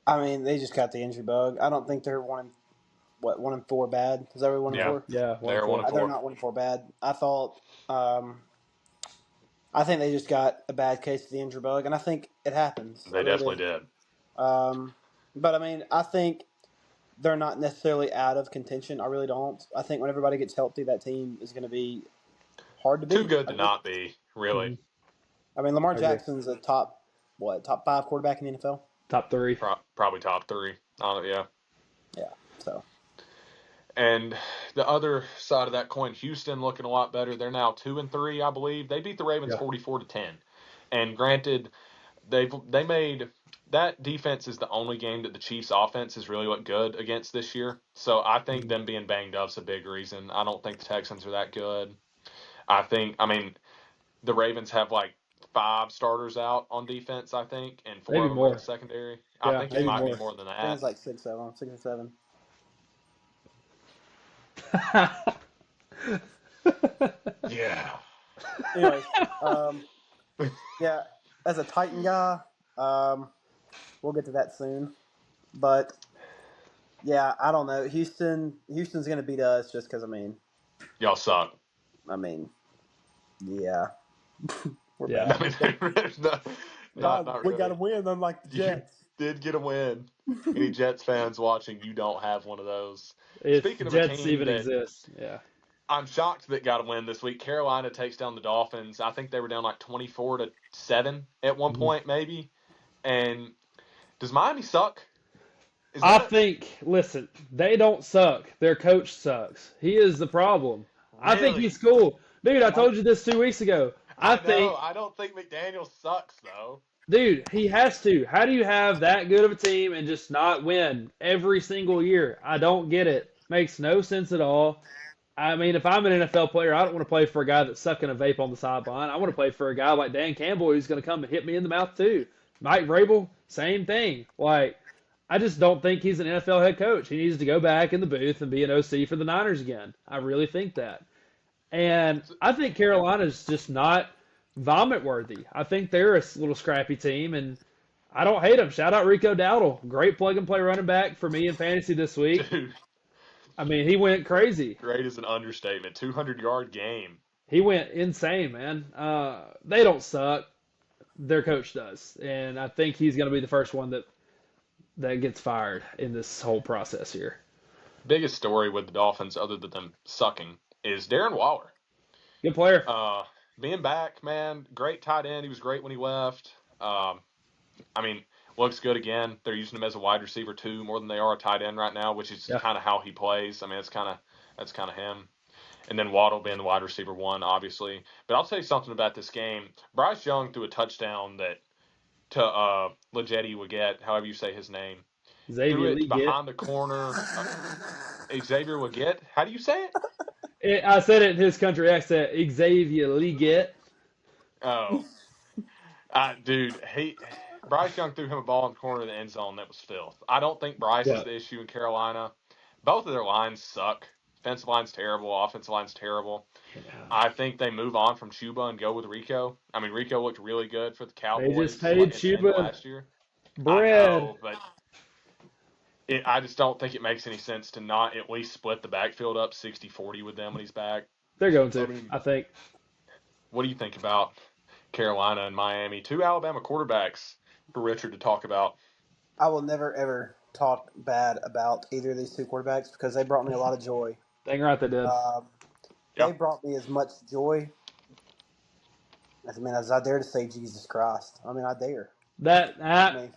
I mean, they just got the injury bug. I don't think they're 1-4 bad. Is that what 1 and Yeah, 4? Yeah, one and they're one four. and They're four. not 1-4 bad. Um, I think they just got a bad case of the injury bug, and I think it happens. I They really definitely do. did. But I mean, I think they're not necessarily out of contention. I really don't. I think when everybody gets healthy, that team is going to be hard to Too beat. good to not be, really. Mm-hmm. I mean, Lamar I agree. Jackson's a top 5 quarterback in the NFL. Top three. Probably top three. Yeah. Yeah. So And the other side of that coin, Houston looking a lot better. They're now 2-3, I believe. They beat the Ravens Yeah. 44-10. And granted, they made that defense is the only game that the Chiefs offense has really looked good against this year. So I think Mhm. them being banged up is a big reason. I don't think the Texans are that good. I mean, the Ravens have like 5 starters out on defense, I think, and 4 Maybe of them are in the more. secondary. I Yeah, think it maybe might be more. more than I think that. it's like 6 or 7. Yeah. Anyways, yeah, as a Titan guy, we'll get to that soon. But yeah, I don't know. Houston's going to beat us just because. Y'all suck. Yeah, we're Yeah. I bad. mean, there's not We got to really. win, unlike the You Jets. did get a win. Any Jets fans watching, you don't have one of those. If Speaking of a Jets team even that exist, yeah. I'm shocked that got a win this week, Carolina takes down the Dolphins. I think they were down like 24-7 at one Mhm. point, maybe. And does Miami suck? Is I that think, listen, they don't suck. Their coach sucks. He is the problem. I think really? he's cool. Dude, I told you this 2 weeks ago. I I know. think, I don't think McDaniel sucks though. dude, he has to. How do you have that good of a team and just not win every single year? I don't get it. Makes no sense at all. I mean, if I'm an NFL player, I don't want to play for a guy that's sucking a vape on the sideline. I want to play for a guy like Dan Campbell who's going to come and hit me in the mouth too. Mike Vrabel, same thing. Like, I just don't think he's an NFL head coach. He needs to go back in the booth and be an OC for the Niners again. I really think that. And I think Carolina's just not vomit worthy. I think they're a little scrappy team, and I don't hate them. Shout out Rico Dowdle. Great plug and play running back for me in fantasy this week. Dude, I mean, he went crazy. great is an understatement. 200-yard game. He went insane, man. They don't suck. Their coach does, and I think he's going to be the first one that gets fired in this whole process here. Biggest story with the Dolphins, other than them sucking, is Darren Waller. Good player. Uh, Being back, man, great tight end. He was great when he left. I mean, looks good again. They're using him as a wide receiver too, more than they are a tight end right now, which is Yeah, kind of how he plays. I mean, that's kind of him. And then Waddle being the wide receiver one, obviously. But I'll tell you something about this game. Bryce Young threw a touchdown that to Legetti would get, however you say his name. threw Xavier it Leggett. behind the corner. Xavier Leggett. How do you say it? I said it in his country accent. Xavier Leggett. Oh, dude, Bryce Young threw him a ball in the corner of the end zone that was filth. I don't think Bryce is Yeah. the issue in Carolina. Both of their lines suck. Defensive line's terrible. Offensive line's terrible. I think they move on from Chuba and go with Rico. I mean, Rico looked really good for the They just Cowboys paid at the end of Chuba last year. I bread. know, but I just don't think it makes any sense to not at least split the backfield up 60-40 with them when he's back. They're going I to, mean, I think. What do you think about Carolina and Miami? Two Alabama quarterbacks for Richard to talk about. I will never ever talk bad about either of these two quarterbacks because they brought me a lot of joy. Dang right they did. Um, Yeah. they brought me as much joy as I dare to say Jesus Christ. I mean, I dare. That I mean,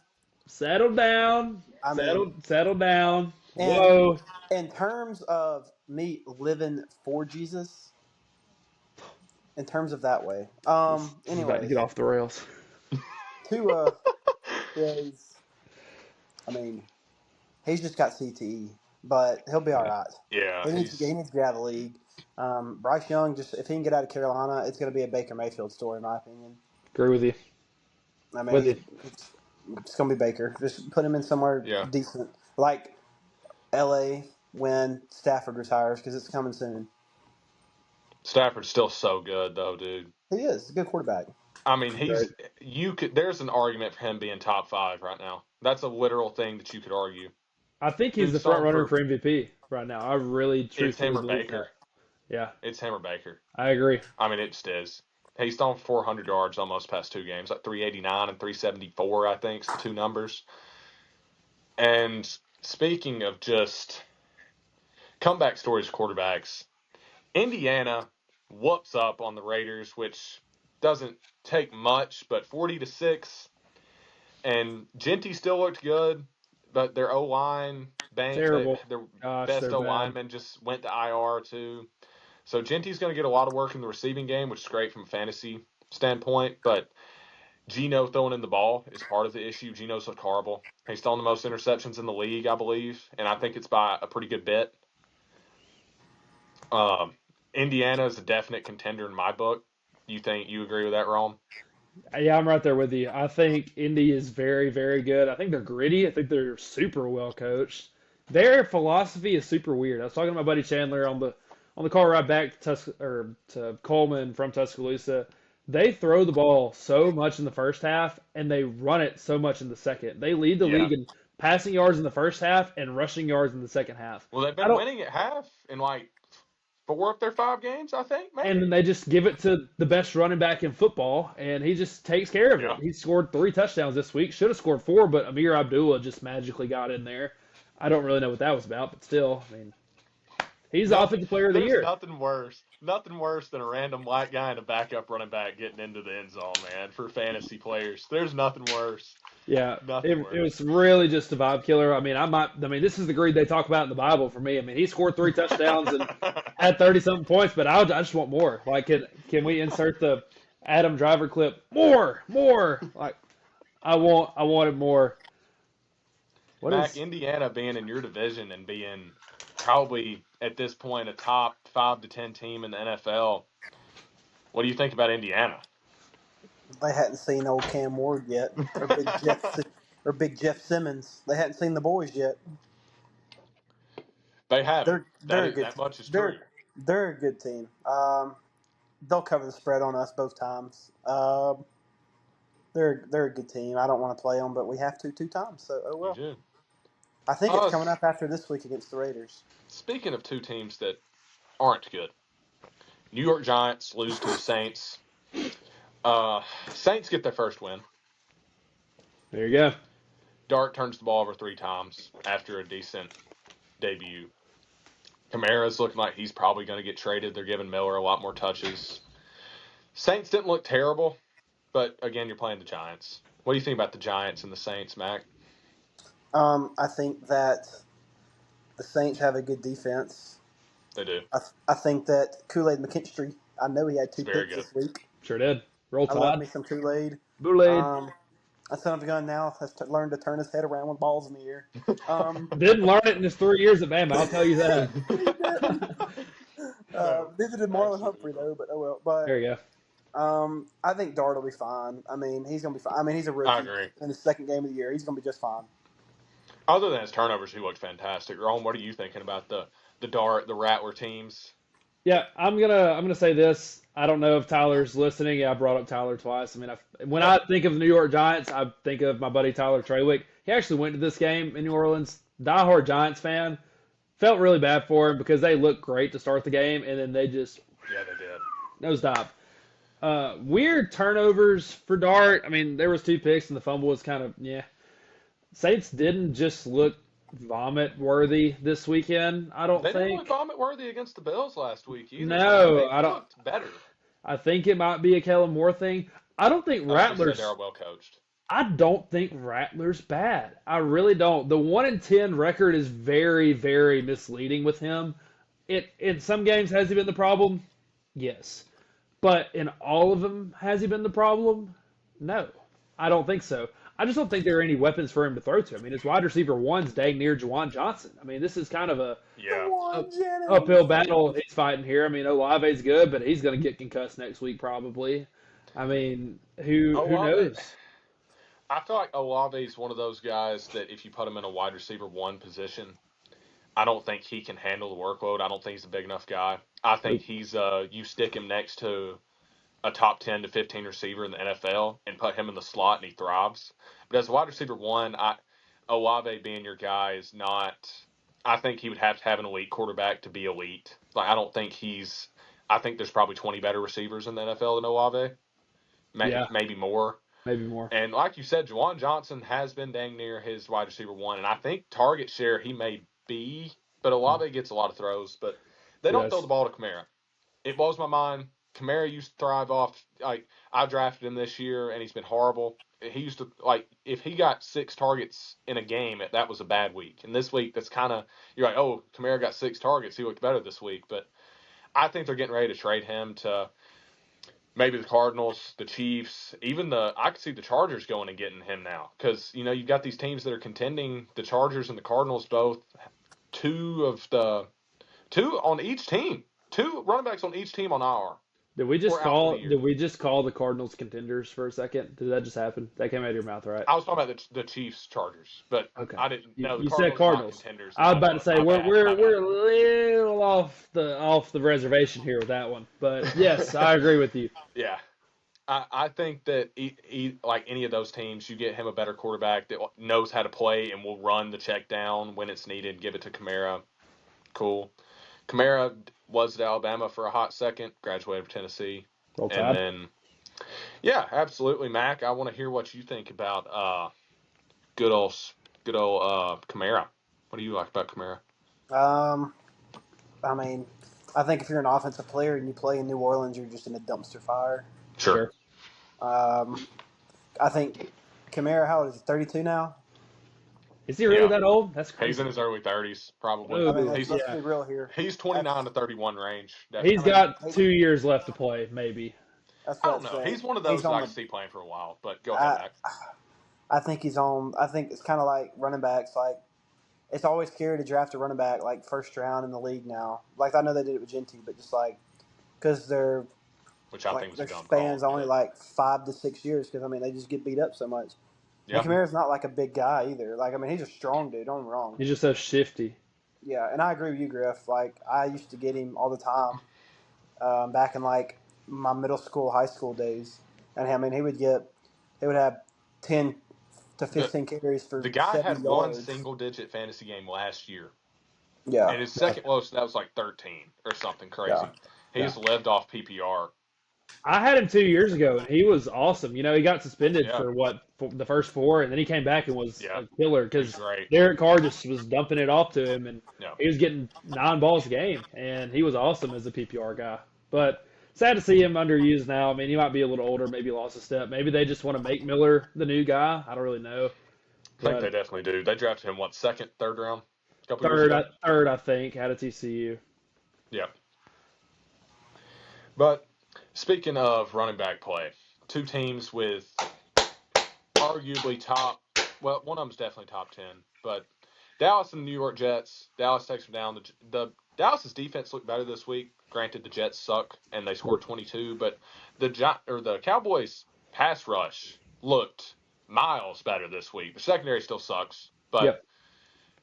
settle down. I mean, Settle down. and Whoa. in terms of me living for Jesus, in terms of that way. This is about to get Anyways, off the rails. Tua is. I mean, he's just got CTE, but he'll be all Yeah. right. Yeah, He needs to get out of the league. Bryce Young, just if he can get out of Carolina, it's going to be a Baker Mayfield story, in my opinion. Agree with you. I mean, With you. it's going to be Baker. Just put him in somewhere yeah. decent, like L.A. when Stafford retires, because it's coming soon. Stafford's still so good though, dude. He is He's a good quarterback. I mean, Right. there's an argument for him being top 5 right now. That's a literal thing that you could argue. I think he's the Dude's front thrown runner for for MVP right now. I really, it's him truthfully or believe that. Baker. Yeah, It's him or Baker. I agree. I mean, it just is. He's thrown 400 yards almost past 2 games, like 389 and 374, I think, is the two numbers. And speaking of just comeback stories for quarterbacks, Indiana whoops up on the Raiders, which doesn't take much, but 40-6. And Genty still looked good, but their O line banked. Terrible. Their Gosh, best they're O bad. lineman just went to IR too. So Genty's going to get a lot of work in the receiving game, which is great from a fantasy standpoint. But Geno throwing in the ball is part of the issue. Geno's looked horrible. He's thrown the most interceptions in the league, I believe, and I think it's by a pretty good bit. Indiana is a definite contender in my book. You agree with that, Rome? Yeah, I'm right there with you. I think Indy is very, very good. I think they're gritty. I think they're super well coached. Their philosophy is super weird. I was talking to my buddy Chandler on the car ride back to Coleman from Tuscaloosa. They throw the ball so much in the first half and they run it so much in the second. They lead the Yeah. league in passing yards in the first half and rushing yards in the second half. Well, they've I been don't winning at half in like 4 of their 5 games, I think, And maybe. then they just give it to the best running back in football, and he just takes care of it. Yeah. He scored 3 touchdowns this week. Should have scored 4, but Amir Abdullah just magically got in there. I don't really know what that was about, but still, I mean, he's the Nothing. offensive player of the There's year. nothing worse than a random black guy and a backup running back getting into the end zone, man. For fantasy players, there's nothing worse. Yeah, Nothing it worse. was really just a vibe killer. I mean, this is the greed they talk about in the Bible for me. I mean, he scored 3 touchdowns and had 30 something points, but I just want more. Like, can we insert the Adam Driver clip? More. Like, I wanted more. What Mac, is? Indiana being in your division and being probably at this point a top 5 to 10 team in the NFL. What do you think about Indiana? They hadn't seen old Cam Ward yet, or Big Jeff Simmons. They hadn't seen the boys yet. They haven't. They're a good That much is true. they're a good team. They'll cover the spread on us both times. They're a good team. I don't want to play them, but we have to 2 times. So oh You well. do. I think it's coming up after this week against the Raiders. Speaking of two teams that aren't good, New York Giants lose to the Saints. Saints get their first win. There you go. Dart turns the ball over 3 times after a decent debut. Kamara's looking like he's probably going to get traded. They're giving Miller a lot more touches. Saints didn't look terrible, but again, you're playing the Giants. What do you think about the Giants and the Saints, Mac? I think that the Saints have a good defense. They do. I think that Kool-Aid McKinstry. I know he had It's 2 very picks good. this week. Sure did. Roll I love Tide. me some Kool-Aid. Boulade. Um, a son of a gun now has learned to turn his head around with balls in the air. Didn't learn it in his 3 years at Bama. I'll tell you that. He didn't. No, Neither did Marlon absolutely Humphrey not. though. But oh well. But There you go. I think Dart will be fine. I mean, he's gonna be fine. I mean, he's a I rookie agree. in the second game of the year. He's gonna be just fine. Other than his turnovers, he looked fantastic. Ron, what are you thinking about the Rattler teams? Yeah, I'm gonna say this. I don't know if Tyler's listening. Yeah, I brought up Tyler twice. I mean, when Yep. I think of the New York Giants, I think of my buddy Tyler Trawick. He actually went to this game in New Orleans. Diehard Giants fan. Felt really bad for him because they looked great to start the game, and then they just Yeah, they did. nosedive. Weird turnovers for Dart. I mean, there was 2 picks, and the fumble was kind of yeah. Saints didn't just look vomit worthy this weekend. I don't They didn't look think. vomit worthy against the Bills last week either, man. No, They I don't. looked better. I think it might be a Kellen Moore thing. I don't think I just said they Rattlers. are well coached. I don't think Rattler's bad. I really don't. The 1-10 record is very, very misleading with him. It in some games has he been the problem? Yes, but in all of them has he been the problem? No, I don't think so. I just don't think there are any weapons for him to throw to. I mean, his wide receiver one's dang near Juwan Johnson. I mean, this is kind of Yeah. a Juwan Jennings. uphill battle he's fighting here. I mean, Olave's good, but he's going to get concussed next week probably. I mean, who Olave, knows? I feel like Olave is one of those guys that if you put him in a wide receiver one position, I don't think he can handle the workload. I don't think he's a big enough guy. I think he's you stick him next to a top 10 to 15 receiver in the NFL and put him in the slot and he thrives. But as a wide receiver one, Olave being your guy is not. I think he would have to have an elite quarterback to be elite. Like I don't think he's. I think there's probably 20 better receivers in the NFL than Olave, Yeah, maybe more. maybe more. And like you said, Juwan Johnson has been dang near his wide receiver one, and I think target share he may be, but Olave gets a lot of throws, but they don't throw Yes. the ball to Kamara. It blows my mind. Kamara used to thrive off like I drafted him this year, and he's been horrible. He used to like if he got 6 targets in a game, that was a bad week. And this week, that's kind of you're like, oh, Kamara got 6 targets. He looked better this week, but I think they're getting ready to trade him to maybe the Cardinals, the Chiefs, even I could see the Chargers going and getting him now because you've got these teams that are contending. The Chargers and the Cardinals both two on each team, 2 running backs on each team on IR Did we just or out for the call? year. Did we just call the Cardinals contenders for a second? Did that just happen? That came out of your mouth, right? I was talking about the Chiefs Chargers, but Okay. I didn't know the You said Cardinals are not Cardinals. contenders. I was about to say My we're bad, we're my bad. we're a little off the reservation here with that one, but yes, I agree with you. Yeah. I think that like any of those teams, you get him a better quarterback that knows how to play and will run the check down when it's needed. Give it to Kamara. Cool. Kamara was at Alabama for a hot second, graduated from Tennessee, Roll and Tide. then yeah, absolutely, Mac. I want to hear what you think about good old Kamara. What do you like about Kamara? I mean, I think if you're an offensive player and you play in New Orleans, you're just in a dumpster fire. Sure. Sure. I think Kamara, how old is he? 32 now. Is he really Yeah. that old? That's He's crazy. in his early 30s, probably. Oh, I mean, He's let's yeah. be real here. he's 29 to 31 range. He's Definitely. got 2 years left to play, maybe. That's I what don't know. I'm saying. He's one of those He's that I on can the. see playing for a while. But go ahead, I, Mac. I think he's on. I think it's kind of like running backs. Like it's always scary to draft a running back like first round in the league now. Like I know they did it with Genty, but just like because they're Which I think like was a their dumb span's call. only But like 5 to 6 years because I mean they just get beat up so much. And yeah, Kamara's not like a big guy either. Like I mean he's a strong dude. Don't get me wrong. He's just so shifty. Yeah, and I agree with you, Griff. Like I used to get him all the time back in like my middle school, high school days, and I mean he would have 10 to the 15 carries for the guy 70 had one yards. single-digit fantasy game last year, Yeah, and his second lowest that was like 13 or something crazy. yeah, He Yeah. just lived off PPR. I had him 2 years ago, and he was awesome. He got suspended Yeah. for the first 4, and then he came back and was Yeah. a killer He's because great. Derek Carr just was dumping it off to him, and Yeah. he was getting 9 balls a game, and he was awesome as a PPR guy. But sad to see him underused now. I mean, he might be a little older, maybe lost a step. Maybe they just want to make Miller the new guy. I don't really know. I think they But definitely do. They drafted him second, third round, a couple years ago. third, I think, out of TCU. Yeah. But speaking of running back play, two teams with arguably top. Well, one of them's definitely top 10, but Dallas and the New York Jets. Dallas takes them down. The Dallas's defense looked better this week. Granted, the Jets suck and they scored 22, but the Cowboys pass rush looked miles better this week. The secondary still sucks, but Yep.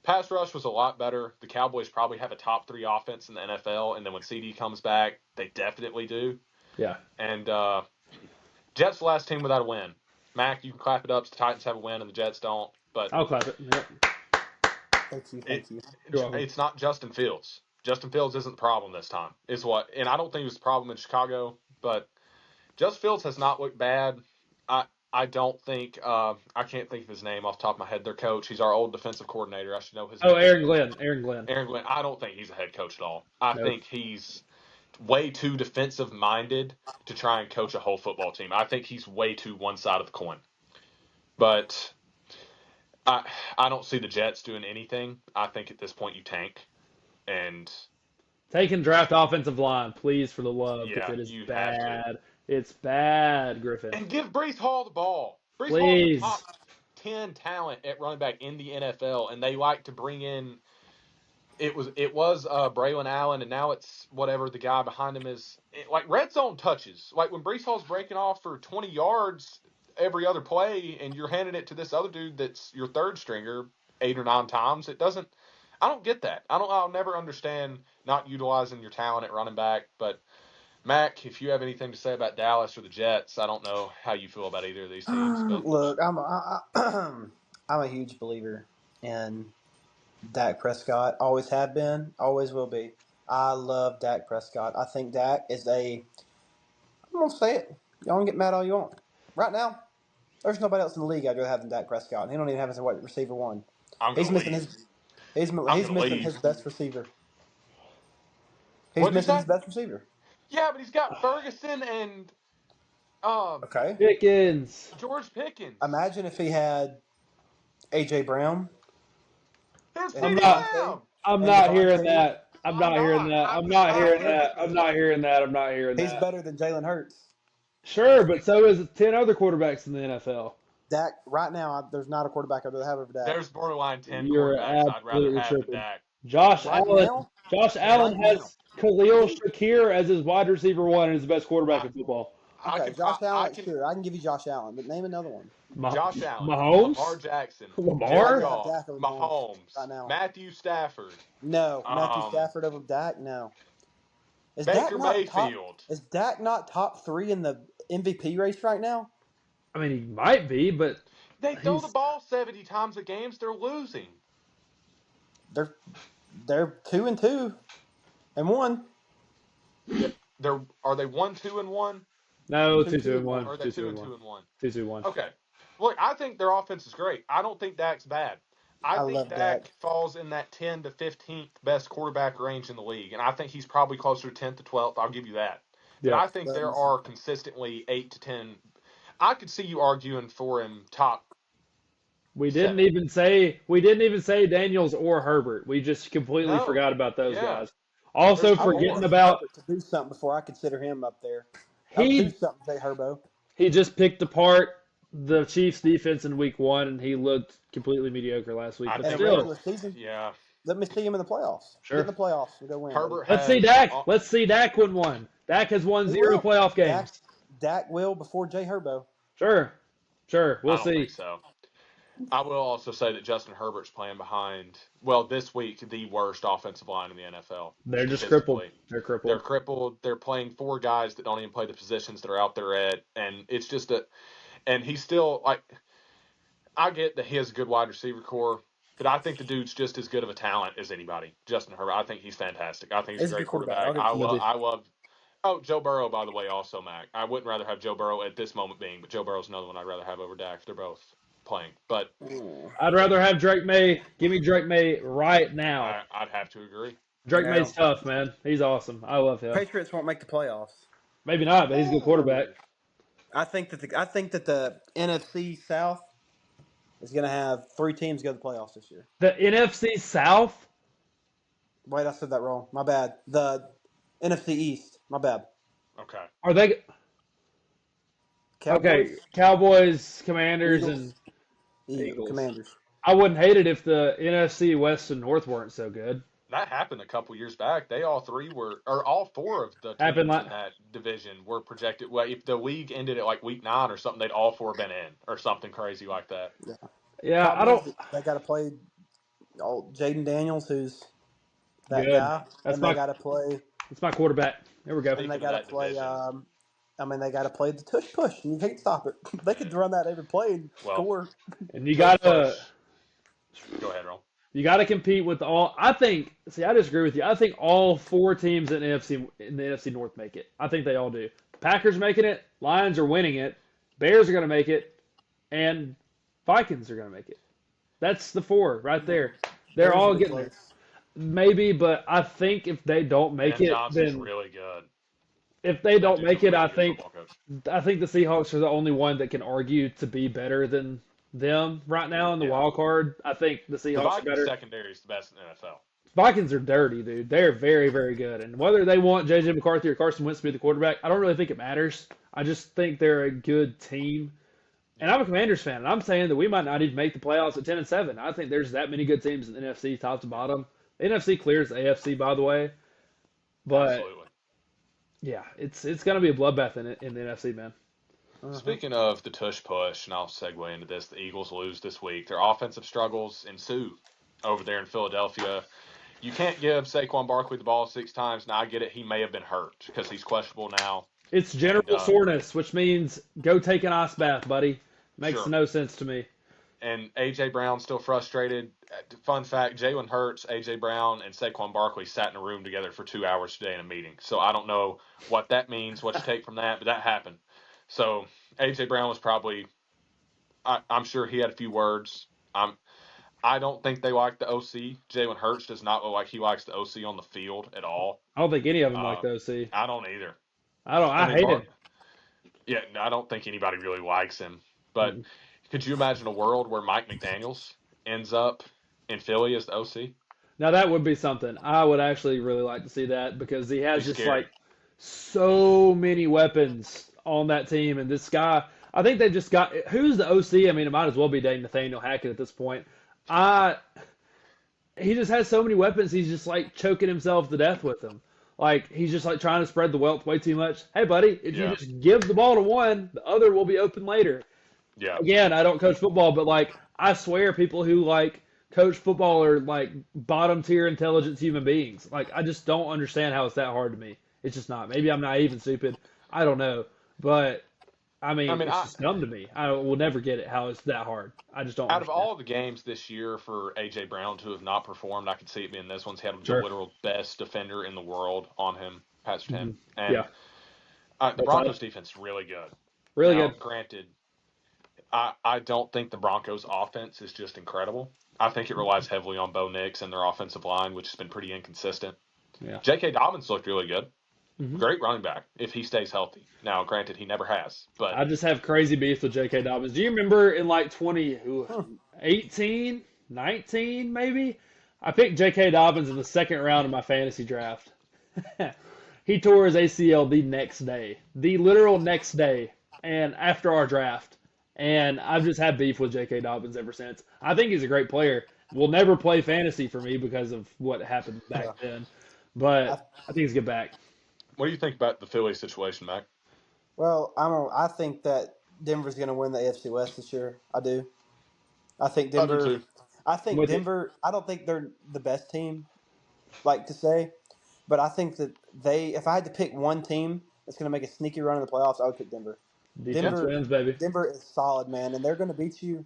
pass rush was a lot better. The Cowboys probably have a top 3 offense in the NFL, and then when CD comes back, they definitely do. Yeah. And Jets the last team without a win. Mac, you can clap it up. The Titans have a win and the Jets don't. But I'll clap it. Yep. Thank you. You're welcome. it's not Justin Fields. Justin Fields isn't the problem this time. And I don't think it was the problem in Chicago. But Justin Fields has not looked bad. I don't think I can't think of his name off the top of my head. Their coach, he's our old defensive coordinator. I should know his name. Aaron Glenn. Aaron Glenn. Aaron Glenn. I don't think he's a head coach at all. I Nope. think he's way too defensive minded to try and coach a whole football team. I think he's way too one side of the coin. But I don't see the Jets doing anything. I think at this point you tank. And Take and draft offensive line, please, for the love, because yeah, it is you have bad. to. It's bad, Griffin. And give Brees Hall the ball. Brees Hall Please. is top 10 talent at running back in the NFL, and they like to bring in. It was Braylon Allen, and now it's whatever the guy behind him is. Like red zone touches. Like when Brees Hall's breaking off for 20 yards every other play, and you're handing it to this other dude that's your third stringer 8 or 9 times. It doesn't. I don't get that. I'll never understand not utilizing your talent at running back. But Mac, if you have anything to say about Dallas or the Jets, I don't know how you feel about either of these teams. But Look, I'm a huge believer in Dak Prescott. Always have been, always will be. I love Dak Prescott. I think Dak is I'm gonna say it. Y'all can get mad all you want. Right now, there's nobody else in the league I'd rather have than Dak Prescott. He don't even have his wide receiver one. I'm He's gonna missing leave. he's I'm gonna missing leave. his best receiver. He's What'd you missing say? his best receiver. Yeah, but he's got Ferguson and Okay. Pickens. George Pickens. Imagine if he had AJ Brown There's and I'm CD not. Lamb. I'm and not hearing Devontae. that. I'm Why not hearing that. not? I'm not I hearing think that. I'm not hearing that. I'm not hearing He's that. better than Jalen Hurts. Sure, but so is 10 other quarterbacks in the NFL. Dak, right now, there's not a quarterback I'd rather have over Dak. there's borderline 10 You're quarterbacks I'd rather absolutely have than tripping. Dak. Josh Right Allen. now, Josh Allen right now. has Khalil Shakir as his wide receiver one and is the best quarterback in football. Okay, Josh Allen, sure, I can give you Josh Allen, but name another one. Josh Allen, Mahomes? Lamar Jackson, Lamar? Jared I'd rather have Goff, Dak over Mahomes right now. Matthew Stafford. No, Matthew Stafford over Dak. No. Is Baker Mayfield. Is Dak not top 3 in the MVP race right now? I mean, he might be, but They throw the ball 70 times a game, so they're losing. They're 2-2 and 1. Are they 1-2-1? no, 2-2 2-2 and 1. Or are they 2-2-1? 2-2-1. Okay. Look, I think their offense is great. I don't think Dak's bad. I think love Dak Dak. falls in that 10 to 15th best quarterback range in the league, and I think he's probably closer to 10th to 12th. I'll give you that. But Yeah. I think there are consistently 8 to 10. I could see you arguing for him top. We didn't even say Daniels or Herbert. We just completely No. forgot about those Yeah. guys. Also There's forgetting want about Herbert to do something before I consider him up there. I'll do something, say Herbo. he just picked apart the Chiefs defense in week 1 and he looked completely mediocre last week. But In a still, regular season, Yeah. let me see him in the playoffs. Sure. Get in the playoffs and go win. Herbert let's has, see Dak. Let's see Dak win one. Dak has won 0 playoff games. Dak will before Jay Herbo. Sure. We'll I don't see. think so. I will also say that Justin Herbert's playing behind, this week, the worst offensive line in the NFL. They're just crippled. They're crippled. They're playing 4 guys that don't even play the positions that are out there at, and it's just and he's still, I get that he has a good wide receiver core, but I think the dude's just as good of a talent as anybody. Justin Herbert, I think he's fantastic. I think he's a great quarterback. I love. Oh, Joe Burrow, by the way, also, Mac. I wouldn't rather have Joe Burrow at this moment but Joe Burrow's another one I'd rather have over Dak. They're both playing. But I'd rather have Drake May. Give me Drake May right now. I'd have to agree. Drake May's tough, man. He's awesome. I love him. Patriots won't make the playoffs. Maybe not, but he's a good quarterback. I think that the NFC South is going to have 3 teams go to the playoffs this year. The NFC South? Wait, I said that wrong. My bad. The NFC East. My bad. Okay. Are they? Okay, Cowboys, Cowboys, Commanders, Eagles, and Eagles. Commanders. I wouldn't hate it if the NFC West and North weren't so good. That happened a couple years back. They all three were, or all four of the Happened teams like in that division were projected. Well, if the league ended at like week 9 or something, they'd all four been in or something crazy like that. Yeah. yeah, I Problem don't is they got to play old Jaden Daniels, who's that good. guy, That's and they my got to play, that's my quarterback. There we go. and they Speaking of got to that play. division, I mean, they got to play the tush push, and you can't stop it. They could yeah. run that every play and Well, score. And you tush gotta push. Go ahead, Ron. you gotta compete with all. I think. See, I disagree with you. I think all four teams in the NFC North make it. I think they all do. Packers making it. Lions are winning it. Bears are gonna make it, and Vikings are gonna make it. That's the four right there. They're Bears will all be getting there. close. Maybe, but I think if they don't make Ben it, Johnson's then really good. if they That don't dude's a make it, really good football coach. I think the Seahawks are the only one that can argue to be better than them right now in the Yeah. wild card. I think the The Seahawks are Vikings better. secondary is the best in the NFL. Vikings are dirty, dude. They're very, very good. And whether they want JJ McCarthy or Carson Wentz to be the quarterback, I don't really think it matters. I just think they're a good team. And I'm a Commanders fan, and I'm saying that we might not even make the playoffs at 10-7. I think there's that many good teams in the NFC, top to bottom. The NFC clears the AFC, by the way. But Absolutely. yeah, it's gonna be a bloodbath in the NFC, man. Speaking of the tush push, and I'll segue into this, the Eagles lose this week. Their offensive struggles ensue over there in Philadelphia. You can't give Saquon Barkley the ball 6 times. Now, I get it. He may have been hurt because he's questionable now. It's And general soreness, which means go take an ice bath, buddy. Makes sure. no sense to me. And A.J. Brown's still frustrated. Fun fact, Jalen Hurts, A.J. Brown, and Saquon Barkley sat in a room together for 2 hours today in a meeting. So I don't know what that means, what you take from that, but that happened. So A.J. Brown was probably, I'm sure he had a few words. I don't think they like the OC. Jalen Hurts does not look like he likes the OC on the field at all. I don't think any of them like the OC. I don't either. I don't. I mean, hate him. Yeah, I don't think anybody really likes him. But could you imagine a world where Mike McDaniels ends up in Philly as the OC? Now that would be something. I would actually really like to see that because he has Be just scary. like so many weapons on that team, and this guy. I think they've just got who's the OC. I mean, it might as well be Nathaniel Hackett at this point. I he just has so many weapons. He's just like choking himself to death with them. Like he's just like trying to spread the wealth way too much. Hey, buddy, if you Yeah. just give the ball to one, the other will be open later. Yeah. Again, I don't coach football, but like I swear, people who like coach football are like bottom tier intelligence human beings. Like I just don't understand how it's that hard to me. It's just not. Maybe I'm naive and stupid. I don't know, but I mean, it's just dumb to me. I will never get it how it's that hard. I just don't Out of understand. all the games this year for A.J. Brown to have not performed, I could see it being this one's had Sure. the literal best defender in the world on him, past him. And Yeah, the that's Broncos it. defense is really good. Really Now, good. granted, I don't think the Broncos offense is just incredible. I think it relies heavily on Bo Nix and their offensive line, which has been pretty inconsistent. Yeah. J.K. Dobbins looked really good. Mhm. Great running back if he stays healthy. Now, granted, he never has, but I just have crazy beef with J.K. Dobbins. Do you remember in like 2018, 19 maybe? I picked J.K. Dobbins in the second round of my fantasy draft. He tore his ACL the next day, the literal next day, and after our draft. And I've just had beef with J.K. Dobbins ever since. I think he's a great player. Will never play fantasy for me because of what happened back then. But I think he's good back. what do you think about the Philly situation, Mac? Well, I think that Denver's going to win the AFC West this year. I do. I think I do Denver. too. I I'm think with you. Denver. I don't think they're the best team, like to say, but I think that they. If I had to pick one team that's going to make a sneaky run in the playoffs, I would pick Denver. Defense Denver. wins, baby. Denver is solid, man, and they're going to beat you.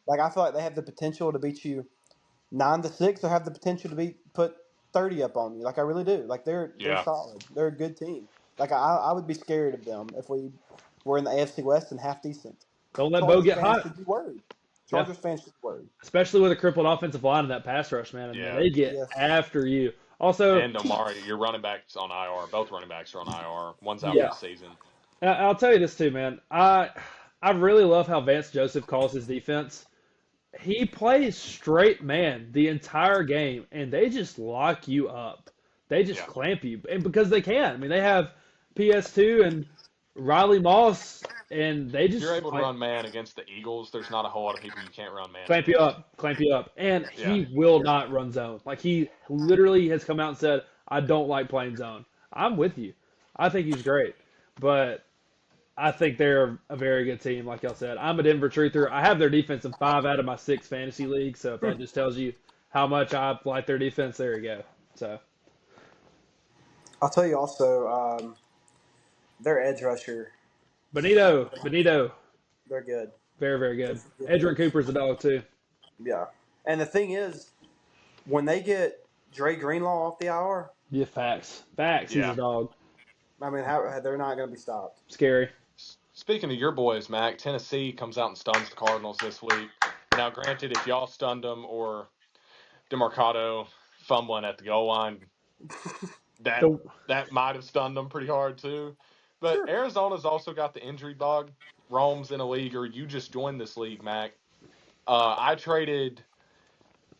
Like I feel like they have the potential to beat you 9-6, or have the potential to put 30 up on you. Like I really do. Like they're Yeah. solid. They're a good team. Like I would be scared of them if we were in the AFC West and half decent. Don't let Bo Chargers get fans hot, should be worried. Yeah. Chargers fans should be worried. especially with a crippled offensive line and that pass rush, man. I mean, Yeah. they get Yes. after you. Also, And Omari, your running backs on IR. Both running backs are on IR. One's out Yeah. for the season. I'll tell you this too, man. I really love how Vance Joseph calls his defense. He plays straight man the entire game, and they just lock you up. They just Yeah. clamp you, and because they can. I mean, they have PS2 and Riley Moss, and they If you're just able to run man against the Eagles, there's not a whole lot of people you can't run man against. clamp you up, and Yeah. he will not run zone. Like he literally has come out and said, "I don't like playing zone." I'm with you. I think he's great, but I think they're a very good team. Like y'all said, I'm a Denver truther. I have their defense in 5 out of my 6 fantasy leagues. So if that just tells you how much I like their defense, there you go. So I'll tell you also, their edge rusher, Benito, they're good. very very They're good. good Edgerrin edge. Cooper's a dog too. Yeah. And the thing is, when they get Dre Greenlaw off the IR, Yeah, facts. He's a Yeah. dog. I mean, they're not going to be stopped. Scary. Speaking of your boys, Mac, Tennessee comes out and stuns the Cardinals this week. Now, granted, if y'all stunned them or DeMarcado fumbling at the goal line, that The, that might have stunned them pretty hard too. But Sure. Arizona's also got the injury bug. Rome's in a league, or you just joined this league, Mac. I traded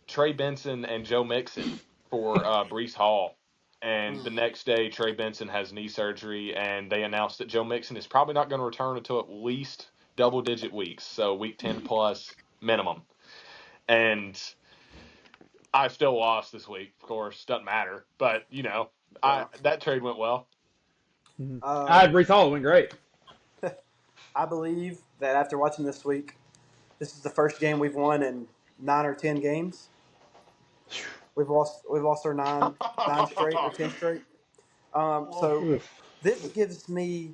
Trey Benson and Joe Mixon for Brees Hall. And the next day, Trey Benson has knee surgery, and they announced that Joe Mixon is probably not going to return until at least double-digit weeks, so week 10 plus minimum. And I still lost this week, of course. Doesn't matter, but Yeah. that trade went well. I had Brees Hall. It went great. I believe that after watching this week, this is the first game we've won in 9 or 10 games. We've lost our nine straight or 10 straight. So Oof. this gives me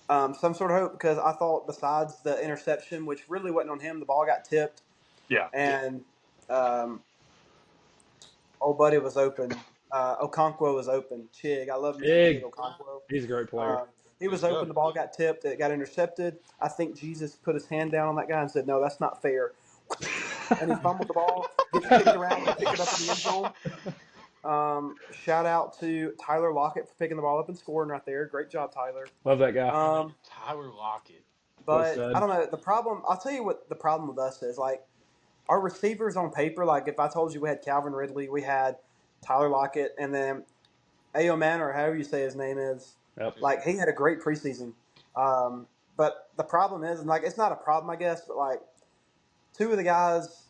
some sort of hope because I thought besides the interception, which really wasn't on him, the ball got tipped Yeah. and old buddy was open. Okonkwo was open. Chig, I love me some Chig Chig. Okonkwo. He's a great player. He was He's open. good. The ball got tipped. It got intercepted. I think Jesus put his hand down on that guy and said, "No, that's not fair." And he fumbled the ball, gets kicked around, and picked it up in the end zone. Shout out to Tyler Lockett for picking the ball up and scoring right there. Great job, Tyler. Love that guy. Tyler Lockett. Well But said. I don't know. The problem, I'll tell you what the problem with us is. Like, our receivers on paper, like if I told you we had Calvin Ridley, we had Tyler Lockett, and then Aoman, or however you say his name is, Yep. like he had a great preseason. But the problem is, and like it's not a problem, I guess, but like two of the guys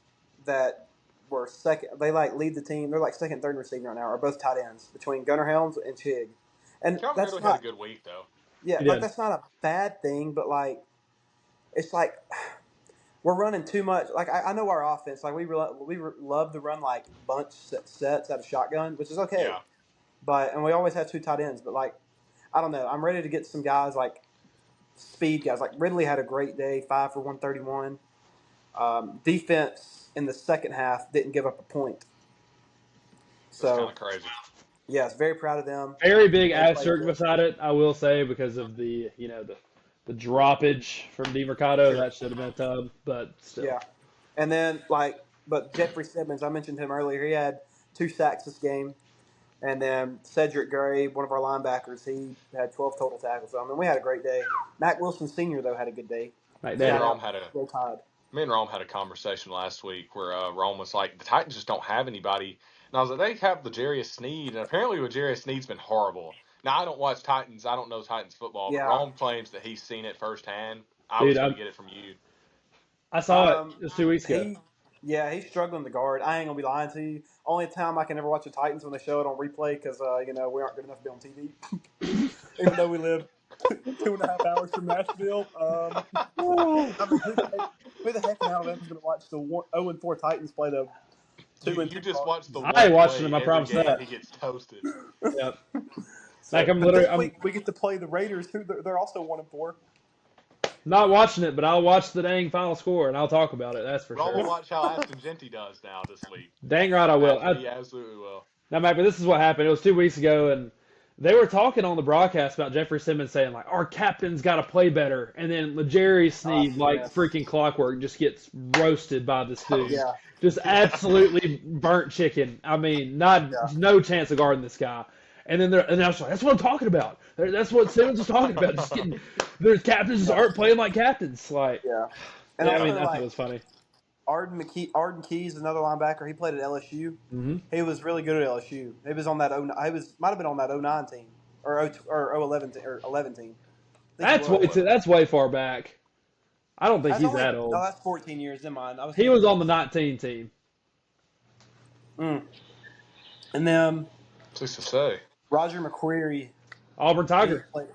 that were second, they like lead the team. They're like second, third receiver right now, are both tight ends between Gunnar Helms and Chig. And Calvin that's Ridley had a not, good week, though. yeah, He like did. that's not a bad thing, but like it's like we're running too much. Like I know our offense, like we love to run like bunch sets out of shotgun, which is okay. Yeah. And we always have two tight ends, but like I don't know. I'm ready to get some guys like speed guys. Like Ridley had a great day, 5 for 131. Defense in the second half didn't give up a point. That's kind So of crazy. yes, very proud of them. Very big They played asterisk good. beside it, I will say, because of the droppage from DeMarcado. Sure. That should have been a tub, but still. Yeah, and then but Jeffrey Simmons, I mentioned him earlier. He had 2 sacks this game. And then Cedric Gray, one of our linebackers, he had 12 total tackles. So, I mean, we had a great day. Mac Wilson Sr., though, had a good day. Like Me and that. Rome had Roll Tide. a conversation last week where Rome was like, the Titans just don't have anybody. And I was like, they have L'Jarius Sneed, and apparently L'Jarius Sneed's been horrible. Now, I don't watch Titans. I don't know Titans football, but Yeah. Rome claims that he's seen it firsthand. I Dude, was going to get it from you. I saw it just 2 weeks ago. He's struggling to guard. I ain't going to be lying to you. Only time I can ever watch the Titans when they show it on replay because, we aren't good enough to be on TV. Even though we live 2.5 hours from Nashville. I mean, who the heck in Alabama's going to watch the 0-4 Titans play the 2-2 You just watched the I ain't one watching play him, I every promise game that. he gets toasted. Yep. So, Like I'm but literally, this I'm week we get to play the Raiders, who they're also 1-4. not watching it, but I'll watch the dang final score and I'll talk about it. That's for Rome will sure. watch how Aston Genty does now this week. Dang right I will. He absolutely will. Now, Mike, but this is what happened. It was 2 weeks ago, and they were talking on the broadcast about Jeffrey Simmons saying, like, our captain's got to play better. And then Jerry Sneed, like yes. freaking clockwork, just gets roasted by this dude. Yeah. Just absolutely burnt chicken. I mean, no chance of guarding this guy. And then I was like, that's what I'm talking about. That's what Simmons was talking about. Just getting, their captains just aren't playing like captains. Like, Yeah. And yeah, I also, mean, I thought it was funny. Arden Keys, another linebacker, he played at LSU. Mm-hmm. He was really good at LSU. He was on that might have been on that 09 team. or 11 or 11 team. I think he That's was. that's way far back. I don't think That's he's only that no, old. that's 14 years. Never mind. I was He thinking was of on the this. 19 team. And then Just to say. Roger McQuarrie, Auburn he Tiger. played,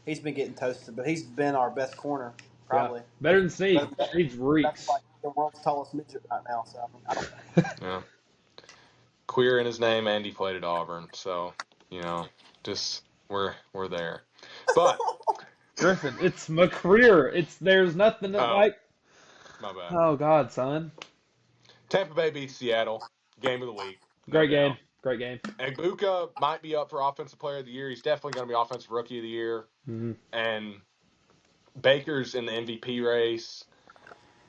he's been getting toasted, but he's been our best corner Yeah, probably. better than Snead. But Snead's that's reeks. like the world's tallest midget right now. So I mean, I don't know. Yeah. Queer in his name, and he played at Auburn. So, just we're there. But Griffin, it's McCreer. There's nothing that oh, like. my bad. Oh God, son. Tampa Bay beats Seattle. Game of the week, no Great game. doubt. Great game. And Buka might be up for Offensive Player of the Year. He's definitely going to be Offensive Rookie of the Year. Mm-hmm. And Baker's in the MVP race.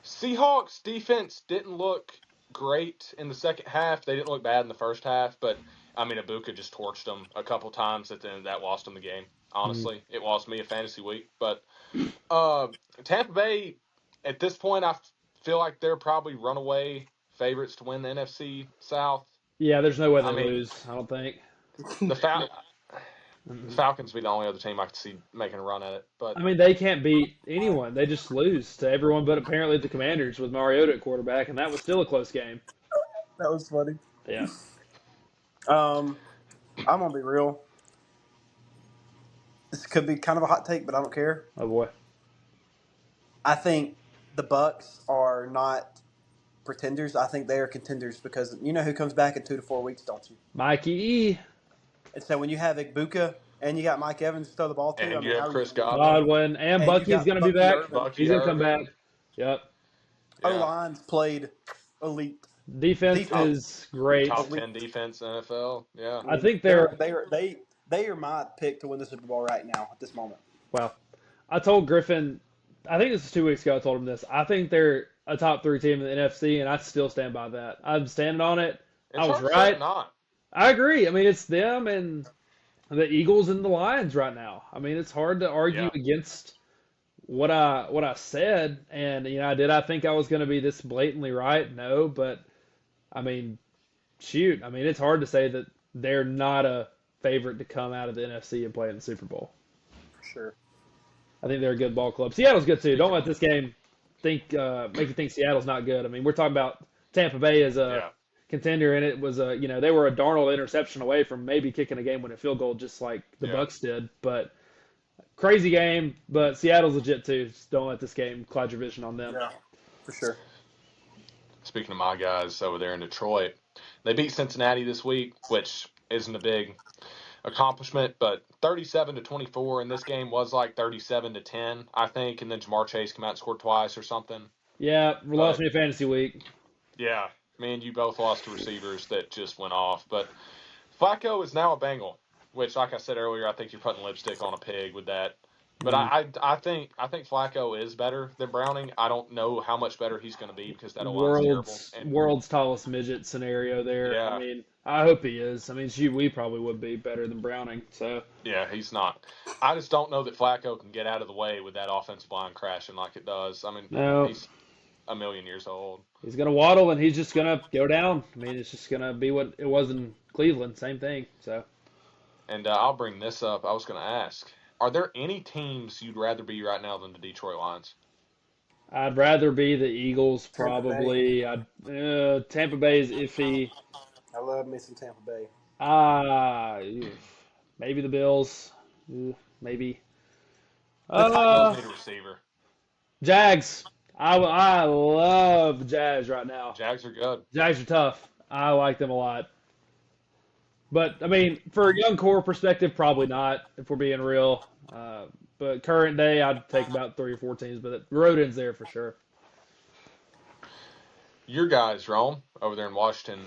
Seahawks defense didn't look great in the second half. They didn't look bad in the first half, but I mean, Ibuka just torched them a couple times at the end. That lost them the game. Honestly, it lost me a fantasy week. But Tampa Bay, at this point, I feel like they're probably runaway favorites to win the NFC South. Yeah, there's no way I they mean, lose. I don't think. the Fal- Mm-mm. Falcons be the only other team I could see making a run at it. But I mean, they can't beat anyone. They just lose to everyone but apparently the Commanders with Mariota at quarterback, and that was still a close game. That was funny. Yeah. I'm gonna be real. This could be kind of a hot take, but I don't care. Oh boy. I think the Bucks are not pretenders. I think they are contenders because you know who comes back in 2 to 4 weeks, don't you? Mikey E. And so when you have Igbuka and you got Mike Evans to throw the ball to, I and mean, you how have are you Chris going to lose? Godwin, Godwin and And you Bucky's got going to be Bucky back. Irvin. Bucky He's going to come back. Irvin. Yep. O Yeah, line's played elite. Defense Defense, is great. top elite. 10 defense in the NFL. Yeah. I I mean, think they're they are my pick to win the Super Bowl right now at this moment. well. I told Griffin, I think this was 2 weeks ago. I told him this. I think they're a top three team in the NFC, and I still stand by that. I'm standing on it. It's I was hard to say right. not. I agree. I mean, it's them and the Eagles and the Lions right now. I mean, it's hard to argue Yeah. against what I said. And I think I was going to be this blatantly right? No, but I mean, shoot. I mean, it's hard to say that they're not a favorite to come out of the NFC and play in the Super Bowl. For sure. I think they're a good ball club. Seattle's good too. Don't let this game make you think Seattle's not good. I mean, we're talking about Tampa Bay as a Yeah. contender, and it was they were a Darnold interception away from maybe kicking a game-winning field goal, just like the Yeah. Bucks did. But crazy game. But Seattle's legit too. Just don't let this game cloud your vision on them. Yeah, for sure. Speaking of my guys over there in Detroit, they beat Cincinnati this week, which isn't a big accomplishment, but 37-24, and this game was like 37-10, I think, and then Jamar Chase came out and scored twice or something. Yeah, we lost But me a fantasy week. yeah, me and you both lost to receivers that just went off. But Flacco is now a Bengal, which, like I said earlier, I think you're putting lipstick on a pig with that. But I think Flacco is better than Browning. I don't know how much better he's going to be because that line's terrible. And World's tallest midget scenario there. Yeah. I mean, I hope he is. I mean, shoot, we probably would be better than Browning. So yeah, he's not. I just don't know that Flacco can get out of the way with that offensive line crashing like it does. I mean, no, he's a million years old. he's gonna waddle and he's just gonna go down. I mean, it's just gonna be what it was in Cleveland. Same thing. So And I'll bring this up. I was going to ask, are there any teams you'd rather be right now than the Detroit Lions? I'd rather be the Eagles Tampa Bay. probably. Tampa Bay is iffy. I love me some Tampa Bay. Maybe the Bills. Maybe. Bills need a receiver. Jags. I love Jags right now. Jags are good. Jags are tough. I like them a lot. But, I mean, for a young core perspective, probably not, if we're being real. But current day, I'd take about 3 or 4 teams, but Rodin's there for sure. Your guys, Rome, over there in Washington,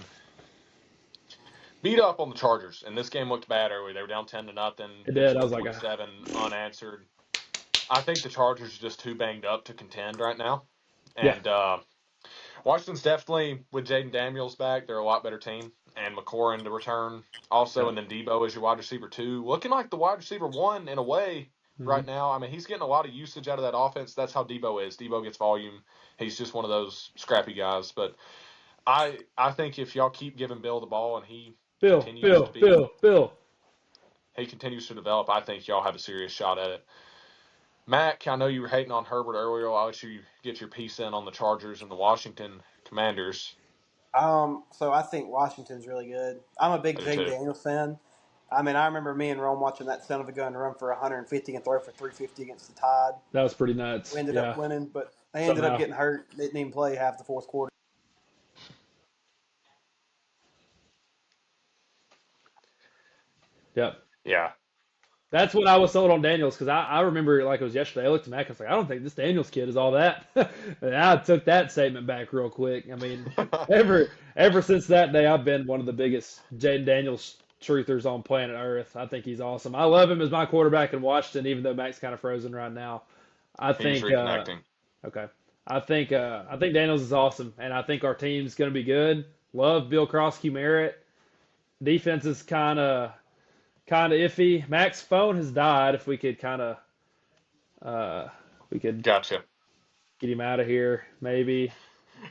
beat up on the Chargers, and this game looked bad early. They were down 10-0. It did. I was like, 7 unanswered. I think the Chargers are just too banged up to contend right now. And Washington's definitely, with Jaden Daniels back, they're a lot better team. And McLaurin to return also, and then Debo as your wide receiver 2. Looking like the wide receiver 1 in a way right now. I mean, he's getting a lot of usage out of that offense. That's how Debo is. Debo gets volume. He's just one of those scrappy guys. But I think if y'all keep giving Bill the ball and he Bill. he continues to develop, I think y'all have a serious shot at it. Mac, I know you were hating on Herbert earlier. I'll let you get your piece in on the Chargers and the Washington Commanders. So I think Washington's really good. I'm a I big do Jay too. Daniels fan. I mean, I remember me and Rome watching that son of a gun run for 150 and throw for 350 against the Tide. That was pretty We nuts. ended up Yeah, winning, but they ended up somehow. getting hurt. They didn't even play half the fourth quarter. Yep. Yeah. That's when I was sold on Daniels because I remember like it was yesterday. I looked at Mac and was like, I don't think this Daniels kid is all that. And I took that statement back real quick. I mean, ever since that day, I've been one of the biggest Jaden Daniels truthers on planet Earth. I think he's awesome. I love him as my quarterback in Washington, even though Mac's kind of frozen right now. I He's think reconnecting. okay. I think Daniels is awesome, and I think our team's going to be good. Love Bill Krosky Merritt. Defense is kind of iffy. Mac's phone has died. If we could uh, we could Gotcha. get him out of here, maybe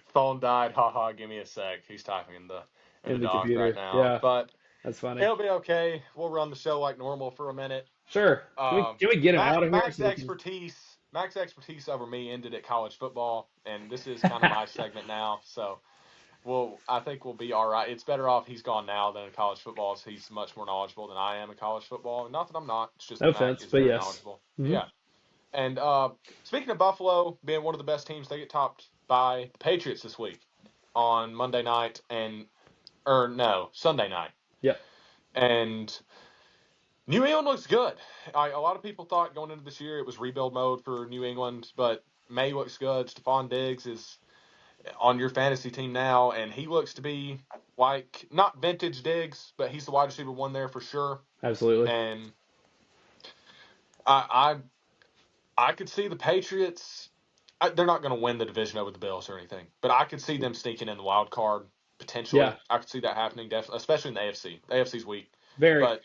Phone died. Haha. Give me a sec. He's typing in the in the dock right computer. now. Yeah, But that's funny. he'll be okay. We'll run the show like normal for a minute. Sure. Can we get him out of here Mac's so we can? expertise over me ended at college football, and this is kind of my segment now. So I think we'll be all right. It's better off he's gone now than in college football. So he's much more knowledgeable than I am in college football. Not that I'm not. It's just No that Mac offense, is but very yes. knowledgeable. Hmm. Yeah. And speaking of Buffalo being one of the best teams, they get topped by the Patriots this week on Monday night Sunday night. Yep. And New England looks good. A lot of people thought going into this year it was rebuild mode for New England, but May looks good. Stephon Diggs is on your fantasy team now, and he looks to be like not vintage Diggs, but he's the wide receiver one there for sure. Absolutely. And I could see the Patriots. They're not going to win the division over the Bills or anything, but I could see them sneaking in the wild card potentially. Yeah. I could see that happening, definitely, especially in the AFC. The AFC's weak, Very. but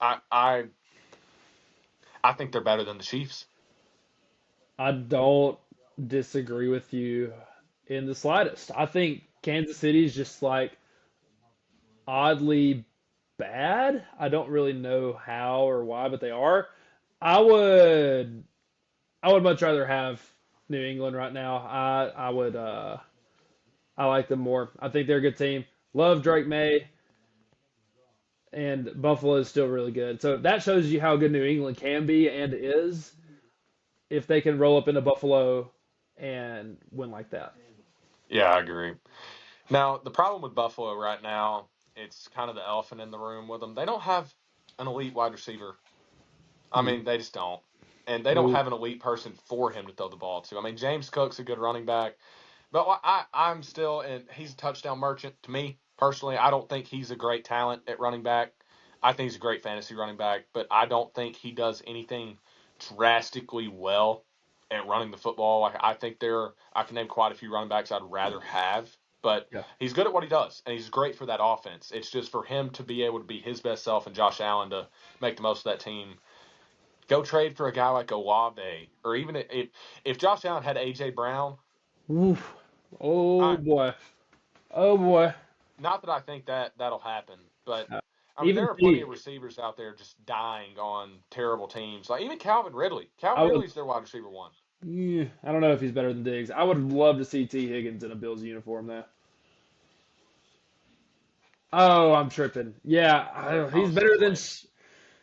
I think they're better than the Chiefs. I don't disagree with you in the slightest. I think Kansas City is just like oddly bad. I don't really know how or why, but they are. I would I would much rather have New England right now. I like them more. I think they're a good team. Love Drake May, and Buffalo is still really good. So that shows you how good New England can be and is if they can roll up into Buffalo and win like that. Yeah, I agree. Now, the problem with Buffalo right now, it's kind of the elephant in the room with them. They don't have an elite wide receiver. I mean, they just don't. And they don't Nope. have an elite person for him to throw the ball to. I mean, James Cook's a good running back, but I'm still, and he's a touchdown merchant to me personally. I don't think he's a great talent at running back. I think he's a great fantasy running back, but I don't think he does anything drastically well at running the football. Like I can name quite a few running backs I'd rather have, but Yeah. he's good at what he does, and he's great for that offense. It's just for him to be able to be his best self and Josh Allen to make the most of that team. Go trade for a guy like Olave, or even if Josh Allen had AJ Brown. Oof. Oh I boy. Oh boy. Not that I think that'll happen, but Uh, I mean Even there are plenty T. of receivers out there just dying on terrible teams. Like even Calvin Ridley. Calvin I would. Ridley's their wide receiver one. I don't know if he's better than Diggs. I would love to see T. Higgins in a Bills uniform though. Oh, I'm tripping. Yeah, Oh, since when?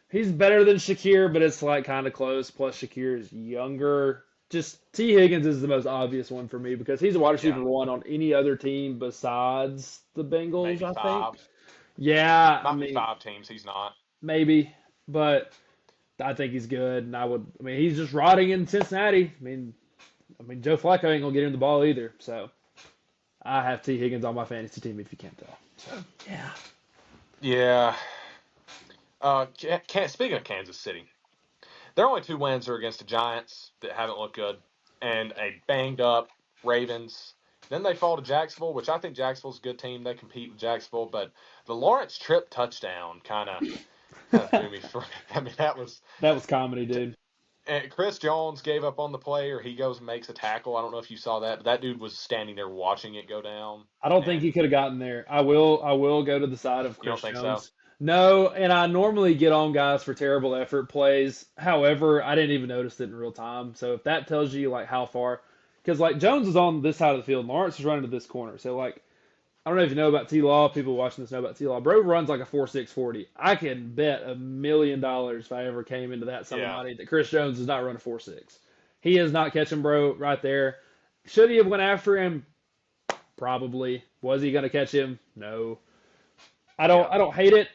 He's better than Shakir, but it's like kind of close. Plus Shakir is younger. Just T. Higgins is the most obvious one for me because he's a wide Yeah, receiver one on any other team besides the Bengals, maybe I think. five. Yeah, I Might be mean five teams. He's not. maybe, but I think he's good, and I mean he's just rotting in Cincinnati. I mean Joe Flacco ain't gonna get him the ball either. So I have T. Higgins on my fantasy team if you can't tell. So yeah. Yeah. Speaking of Kansas City, their only two wins are against the Giants that haven't looked good, and a banged up Ravens. Then they fall to Jacksonville, which I think Jacksonville's a good team. They compete with Jacksonville, but the Lawrence Tripp touchdown kind of threw me for. I mean, that was. That was comedy, dude. And Chris Jones gave up on the play, or he goes and makes a tackle. I don't know if you saw that, but that dude was standing there watching it go down. I don't think he And could have gotten there. I will go to the side of you don't Chris think so? Jones. No, and I normally get on guys for terrible effort plays. However, I didn't even notice it in real time. So if that tells you like how far, because like Jones is on this side of the field, Lawrence is running to this corner. So like I don't know if you know about T Law. People watching this know about T Law. Bro runs like a 4.6 40. I can bet $1 million if I ever came into that sum of Yeah. money that Chris Jones does not run a 4.6. He is not catching Bro right there. Should he have went after him? Probably. Was he going to catch him? No. Yeah. I don't hate it.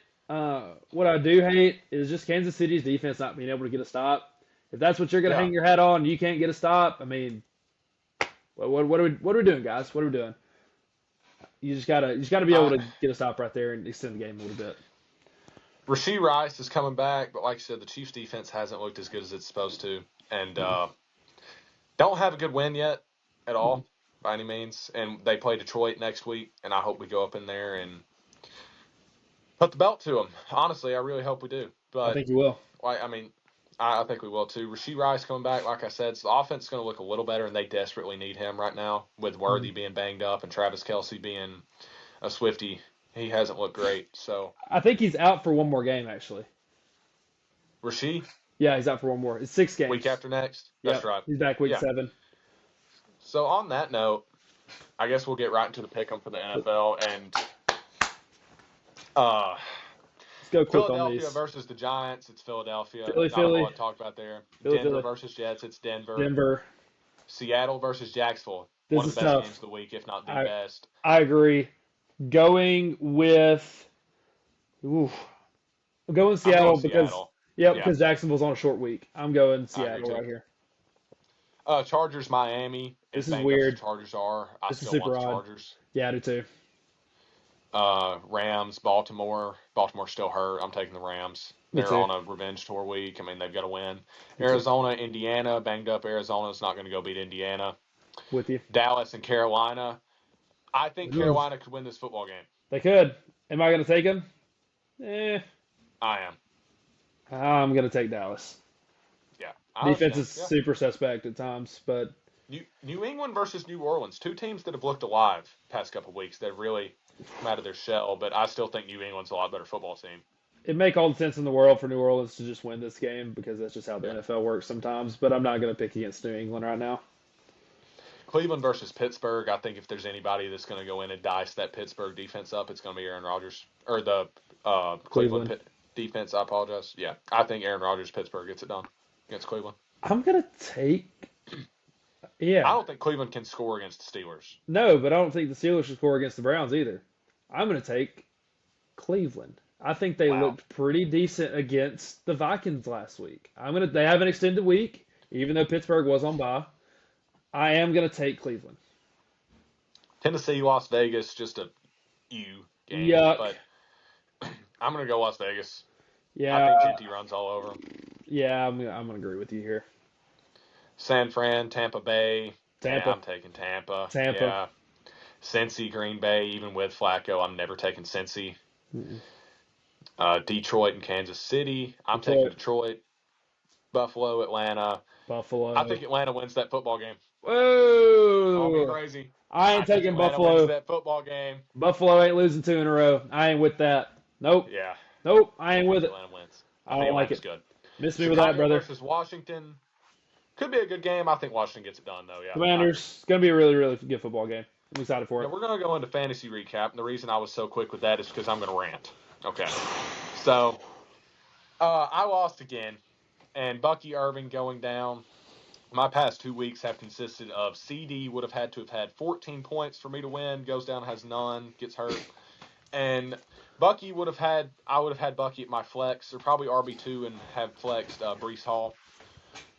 What I do hate is just Kansas City's defense not being able to get a stop. If that's what you're going to Yeah. hang your hat on, you can't get a stop. I mean, what are we doing, guys? What are we doing? You just gotta be able to get a stop right there and extend the game a little bit. Rasheed Rice is coming back, but like I said, the Chiefs defense hasn't looked as good as it's supposed to, and don't have a good win yet at all by any means. And they play Detroit next week, and I hope we go up in there and put the belt to them. Honestly, I really hope we do. I But think you will. I mean, I think we will too. Rasheed Rice coming back, like I said, so the offense is going to look a little better, and they desperately need him right now with Worthy being banged up and Travis Kelce being a Swiftie. He hasn't looked great. So I think he's out for one more game actually. Rasheed, Yeah, he's out for one more. It's 6 games. week after next. That's Yep, right. he's back week Yeah. 7. So on that note, I guess we'll get right into the pick'em for the NFL and Let's go quick on Philadelphia these. versus the Giants. It's Philadelphia. Philly, Not a whole Philly. lot to talk about there. Philly, Denver Philly. versus Jets. It's Denver. Denver. Seattle versus Jacksonville. This One of is the best tough. games of the week, if not the I best. I agree. Going with ooh, I'm going I'm Seattle going because Seattle. yeah, Yeah, because Jacksonville's on a short week. I'm going I agree Seattle too. right here. Chargers, Miami. As This is banged up as the weird. Chargers are, I This is still want super the odd. Chargers. Yeah, I do too. Rams, Baltimore. Baltimore's still hurt. I'm taking the Rams. Me They're too. on a revenge tour week. I mean, they've got to win. Me too. Arizona, Indiana. Banged up Arizona's not going to go beat Indiana. With you. Dallas and Carolina. I think Ooh, Carolina could win this football game. they could. Am I going to take them? I am. I'm going to take Dallas. Yeah. I Defense understand. is Yeah. super suspect at times, but New England versus New Orleans. Two teams that have looked alive past couple of weeks. They've really come out of their shell, but I still think New England's a lot better football team. it make all the sense in the world for New Orleans to just win this game because that's just how the Yeah. NFL works sometimes. But I'm not going to pick against New England right now. Cleveland versus Pittsburgh. I think if there's anybody that's going to go in and dice that Pittsburgh defense up, it's going to be Aaron Rodgers or the Cleveland defense. I apologize. Yeah, I think Aaron Rodgers Pittsburgh gets it done against Cleveland. I'm going to take. I Yeah. don't think Cleveland can score against the Steelers. No, but I don't think the Steelers should score against the Browns either. I'm going to take Cleveland. I think they Wow. looked pretty decent against the Vikings last week. They have an extended week, even though Pittsburgh was on bye. I am going to take Cleveland. Tennessee, Las Vegas, just a U game. Yuck. But I'm going to go Las Vegas. Yeah. I think Genty runs all over them. Yeah, I'm going to agree with you here. San Fran, Tampa Bay. Tampa. Yeah, I'm taking Tampa. Tampa. Yeah. Cincy, Green Bay, even with Flacco, I'm never taking Cincy. Detroit and Kansas City. I'm taking Detroit. Buffalo, Atlanta. Buffalo. I think Atlanta wins that football game. Whoa. Don't be crazy. I ain't think taking Atlanta Buffalo. wins that football game. Buffalo ain't losing 2 in a row. I ain't with that. Nope. Yeah. Nope. I ain't with it. Atlanta wins. I don't like it. Good. Miss me with that, brother. Versus Washington. Could be a good game. I think Washington gets it done, though. Yeah. Commanders. It's going to be a really, really good football game. I'm excited for Yeah, it. we're going to go into fantasy recap, and the reason I was so quick with that is because I'm going to rant. Okay. So, I lost again, and Bucky Irving going down. My past 2 weeks have consisted of CD would have had to have had 14 points for me to win, goes down, has none, gets hurt. And Bucky I would have had Bucky at my flex, or probably RB2 and have flexed Brees Hall.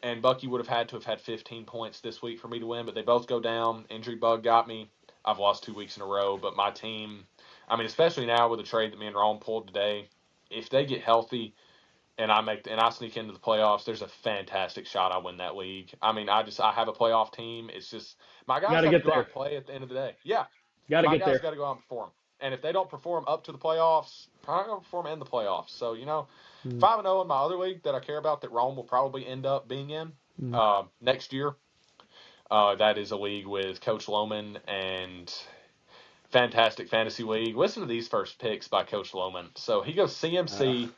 And Bucky would have to have had 15 points this week for me to win, but they both go down. Injury bug got me. I've lost 2 weeks in a row, but my team, I mean, especially now with the trade that me and Rome pulled today, if they get healthy and I sneak into the playoffs, there's a fantastic shot I win that league. I mean, I have a playoff team. It's just my guys got to go out and play at the end of the day. Yeah, my guys got to go out and perform. And if they don't perform up to the playoffs, probably not going to perform in the playoffs. So 5-0 in my other league that I care about that Rome will probably end up being in next year. That is a league with Coach Loman and fantastic fantasy league. Listen to these first picks by Coach Loman. So he goes CMC,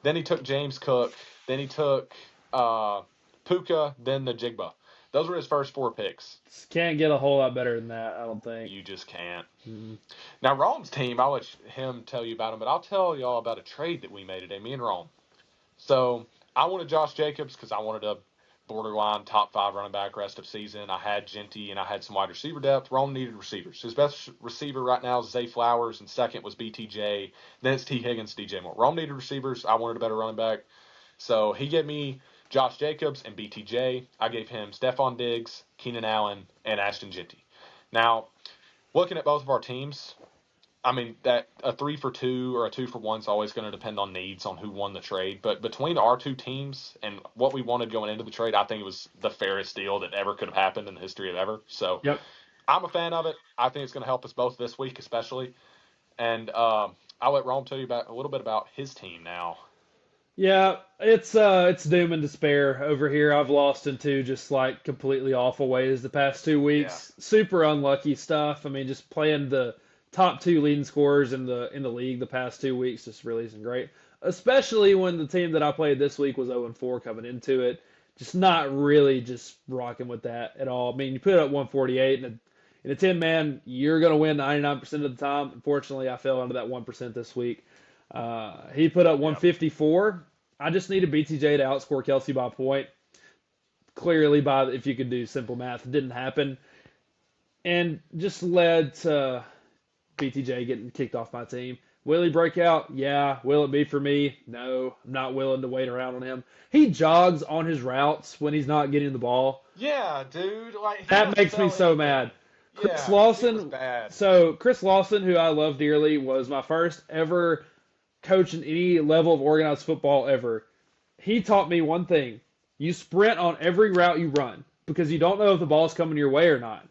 then he took James Cook, then he took Puka, then the Jigba. Those were his first 4 picks. Can't get a whole lot better than that, I don't think. You just can't. Mm-hmm. Now, Rome's team, I'll let him tell you about him, but I'll tell y'all about a trade that we made today, me and Rome. So I wanted Josh Jacobs because I wanted a borderline top 5 running back rest of season. I had Genty and I had some wide receiver depth. Rome needed receivers. His best receiver right now is Zay Flowers, and second was BTJ. Then it's T. Higgins, DJ Moore. Rome needed receivers. I wanted a better running back. So he gave me Josh Jacobs and BTJ. I gave him Stephon Diggs, Keenan Allen, and Ashton Genty. Now, looking at both of our teams, I mean, that a 3 for 2 or a 2 for 1 is always going to depend on needs on who won the trade. But between our 2 teams and what we wanted going into the trade, I think it was the fairest deal that ever could have happened in the history of ever. So Yep. I'm a fan of it. I think it's going to help us both this week, especially. And I'll let Rome tell you about a little bit about his team now. Yeah, it's doom and despair over here. I've lost in 2 just like completely awful ways the past 2 weeks. Yeah. Super unlucky stuff. I mean, just playing the top 2 leading scorers in the league the past 2 weeks just really isn't great. Especially when the team that I played this week was 0-4 coming into it. Just not really just rocking with that at all. I mean, you put up 148 in a 10-man, you're going to win 99% of the time. Unfortunately, I fell under that 1% this week. He put up 154. I just needed BTJ to outscore Kelsey by a point. Clearly, if you could do simple math, it didn't happen. And just led to BTJ getting kicked off my team. Will he break out? Yeah. Will it be for me? No. I'm not willing to wait around on him. He jogs on his routes when he's not getting the ball. Yeah, dude. Like that makes me so mad. Chris Lawson. So Chris Lawson, who I love dearly, was my first ever coach in any level of organized football ever. He taught me one thing. You sprint on every route you run because you don't know if the ball's coming your way or not.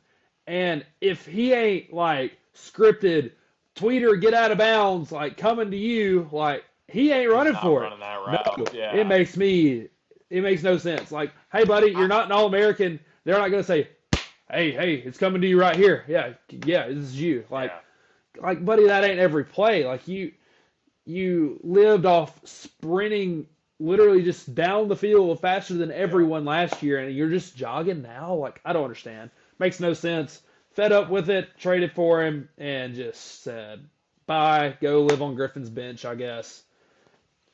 And if he ain't like scripted, tweeter, get out of bounds, like coming to you, like he ain't running for it. That route. No, yeah. It makes no sense. Like, hey buddy, you're not an All-American. They're not gonna say, hey, it's coming to you right here. Yeah, this is you. Like, buddy, that ain't every play. Like you lived off sprinting literally just down the field faster than everyone last year, and you're just jogging now? Like, I don't understand. Makes no sense. Fed up with it, traded for him, and just said, bye, go live on Griffin's bench, I guess.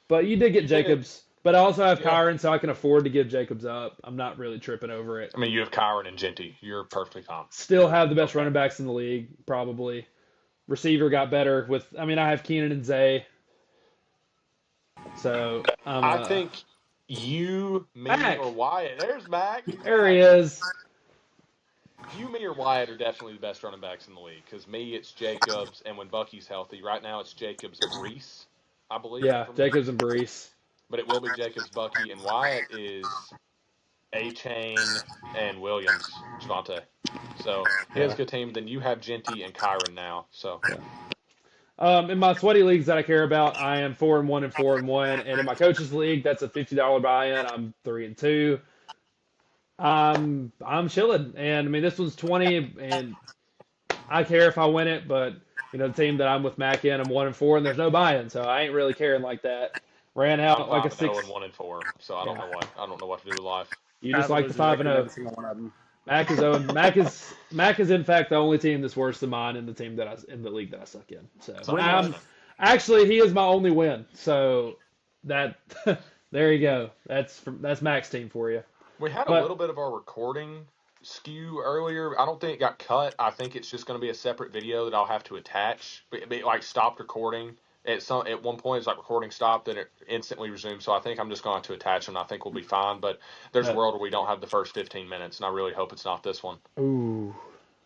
But you did get Jacobs. But I also have Kyron, so I can afford to give Jacobs up. I'm not really tripping over it. I mean, you have Kyron and Genty. You're perfectly fine. Still have the best running backs in the league, probably. Receiver got better with, I have Keenan and Zay. So I think you, me, Mac. or Wyatt. There's Mac. There he is. You, me, or Wyatt are definitely the best running backs in the league. Because me, it's Jacobs, and when Bucky's healthy, right now it's Jacobs, Brees, I believe. Yeah, Jacobs and Brees. But it will be Jacobs, Bucky, and Wyatt is A-Chain and Williams, Javante. So he has a good team. Then you have Genty and Kyron now. So. In my sweaty leagues that I care about, I am 4-1 and 4-1, and in my coaches league, that's a $50 buy-in. I'm 3-2. I'm chilling, and I mean this one's 20, and I care if I win it, but the team that I'm with Mac in, I'm 1-4, and there's no buy-in, so I ain't really caring like that. Ran out like a 6. 1-4, so I don't know what to do with life. You just like the 5-0. Mac is 0. Mac is in fact the only team that's worse than mine in the league that I suck in. So actually he is my only win. So that there you go. That's Mac's team for you. We had a little bit of our recording skew earlier. I don't think it got cut. I think it's just going to be a separate video that I'll have to attach. It like stopped recording. At one point, it's like recording stopped, then it instantly resumed. So I think I'm just going to attach them. I think we'll be fine. But there's a world where we don't have the first 15 minutes, and I really hope it's not this one. Ooh.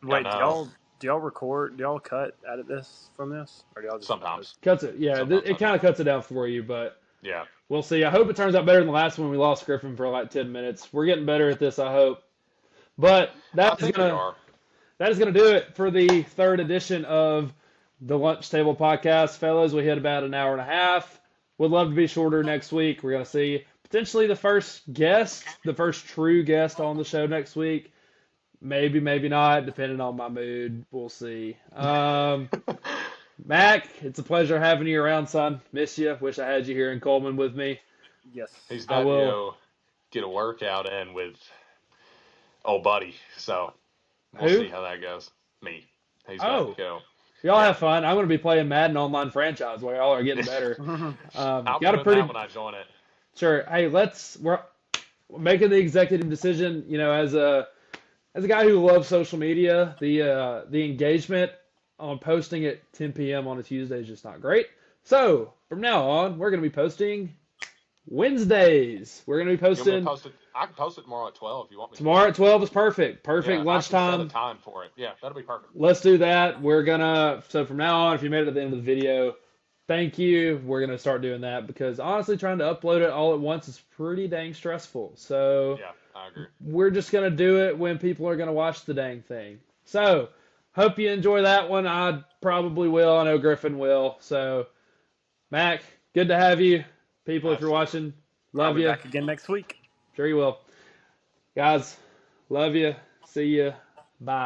Wait, do y'all record? Do y'all edit this from this, or do y'all just sometimes cuts it? Yeah, it kind of cuts it down for you, but yeah, we'll see. I hope it turns out better than the last one. We lost Griffin for like 10 minutes. We're getting better at this, I hope. But that is gonna do it for the third edition of the Lunch Table Podcast, fellas. We hit about an hour and a half. Would love to be shorter next week. We're going to see potentially the first true guest on the show next week. Maybe, maybe not, depending on my mood. We'll see. Mac, it's a pleasure having you around, son. Miss you. Wish I had you here in Coleman with me. Yes. He's I about to will. go get a workout in with old buddy, so we'll Who? see how that goes. Me. He's about to Oh, go. y'all Yeah. have fun. I'm going to be playing Madden online franchise while y'all are getting better. I'll be Got a doing that pretty when I join it. sure. Hey, we're making the executive decision. You know, as a guy who loves social media, the engagement on posting at 10 p.m. on a Tuesday is just not great. So from now on, we're going to be posting Wednesdays. We're going to be You want me to posting post it? I can post it tomorrow at 12 if you want me to. tomorrow at 12 is perfect. Yeah, Perfect I can set a lunchtime. time for it. Yeah, that'll be perfect. Let's do that. So from now on, if you made it to the end of the video, thank you. We're going to start doing that because honestly, trying to upload it all at once is pretty dang stressful. So Yeah, I agree. we're just going to do it when people are going to watch the dang thing. So hope you enjoy that one. I probably will. I know Griffin will. So Mac, good to have you. People, if you're Absolutely. watching, I'll love be you. back again next week. Sure you will. Guys, love you. See you. Bye.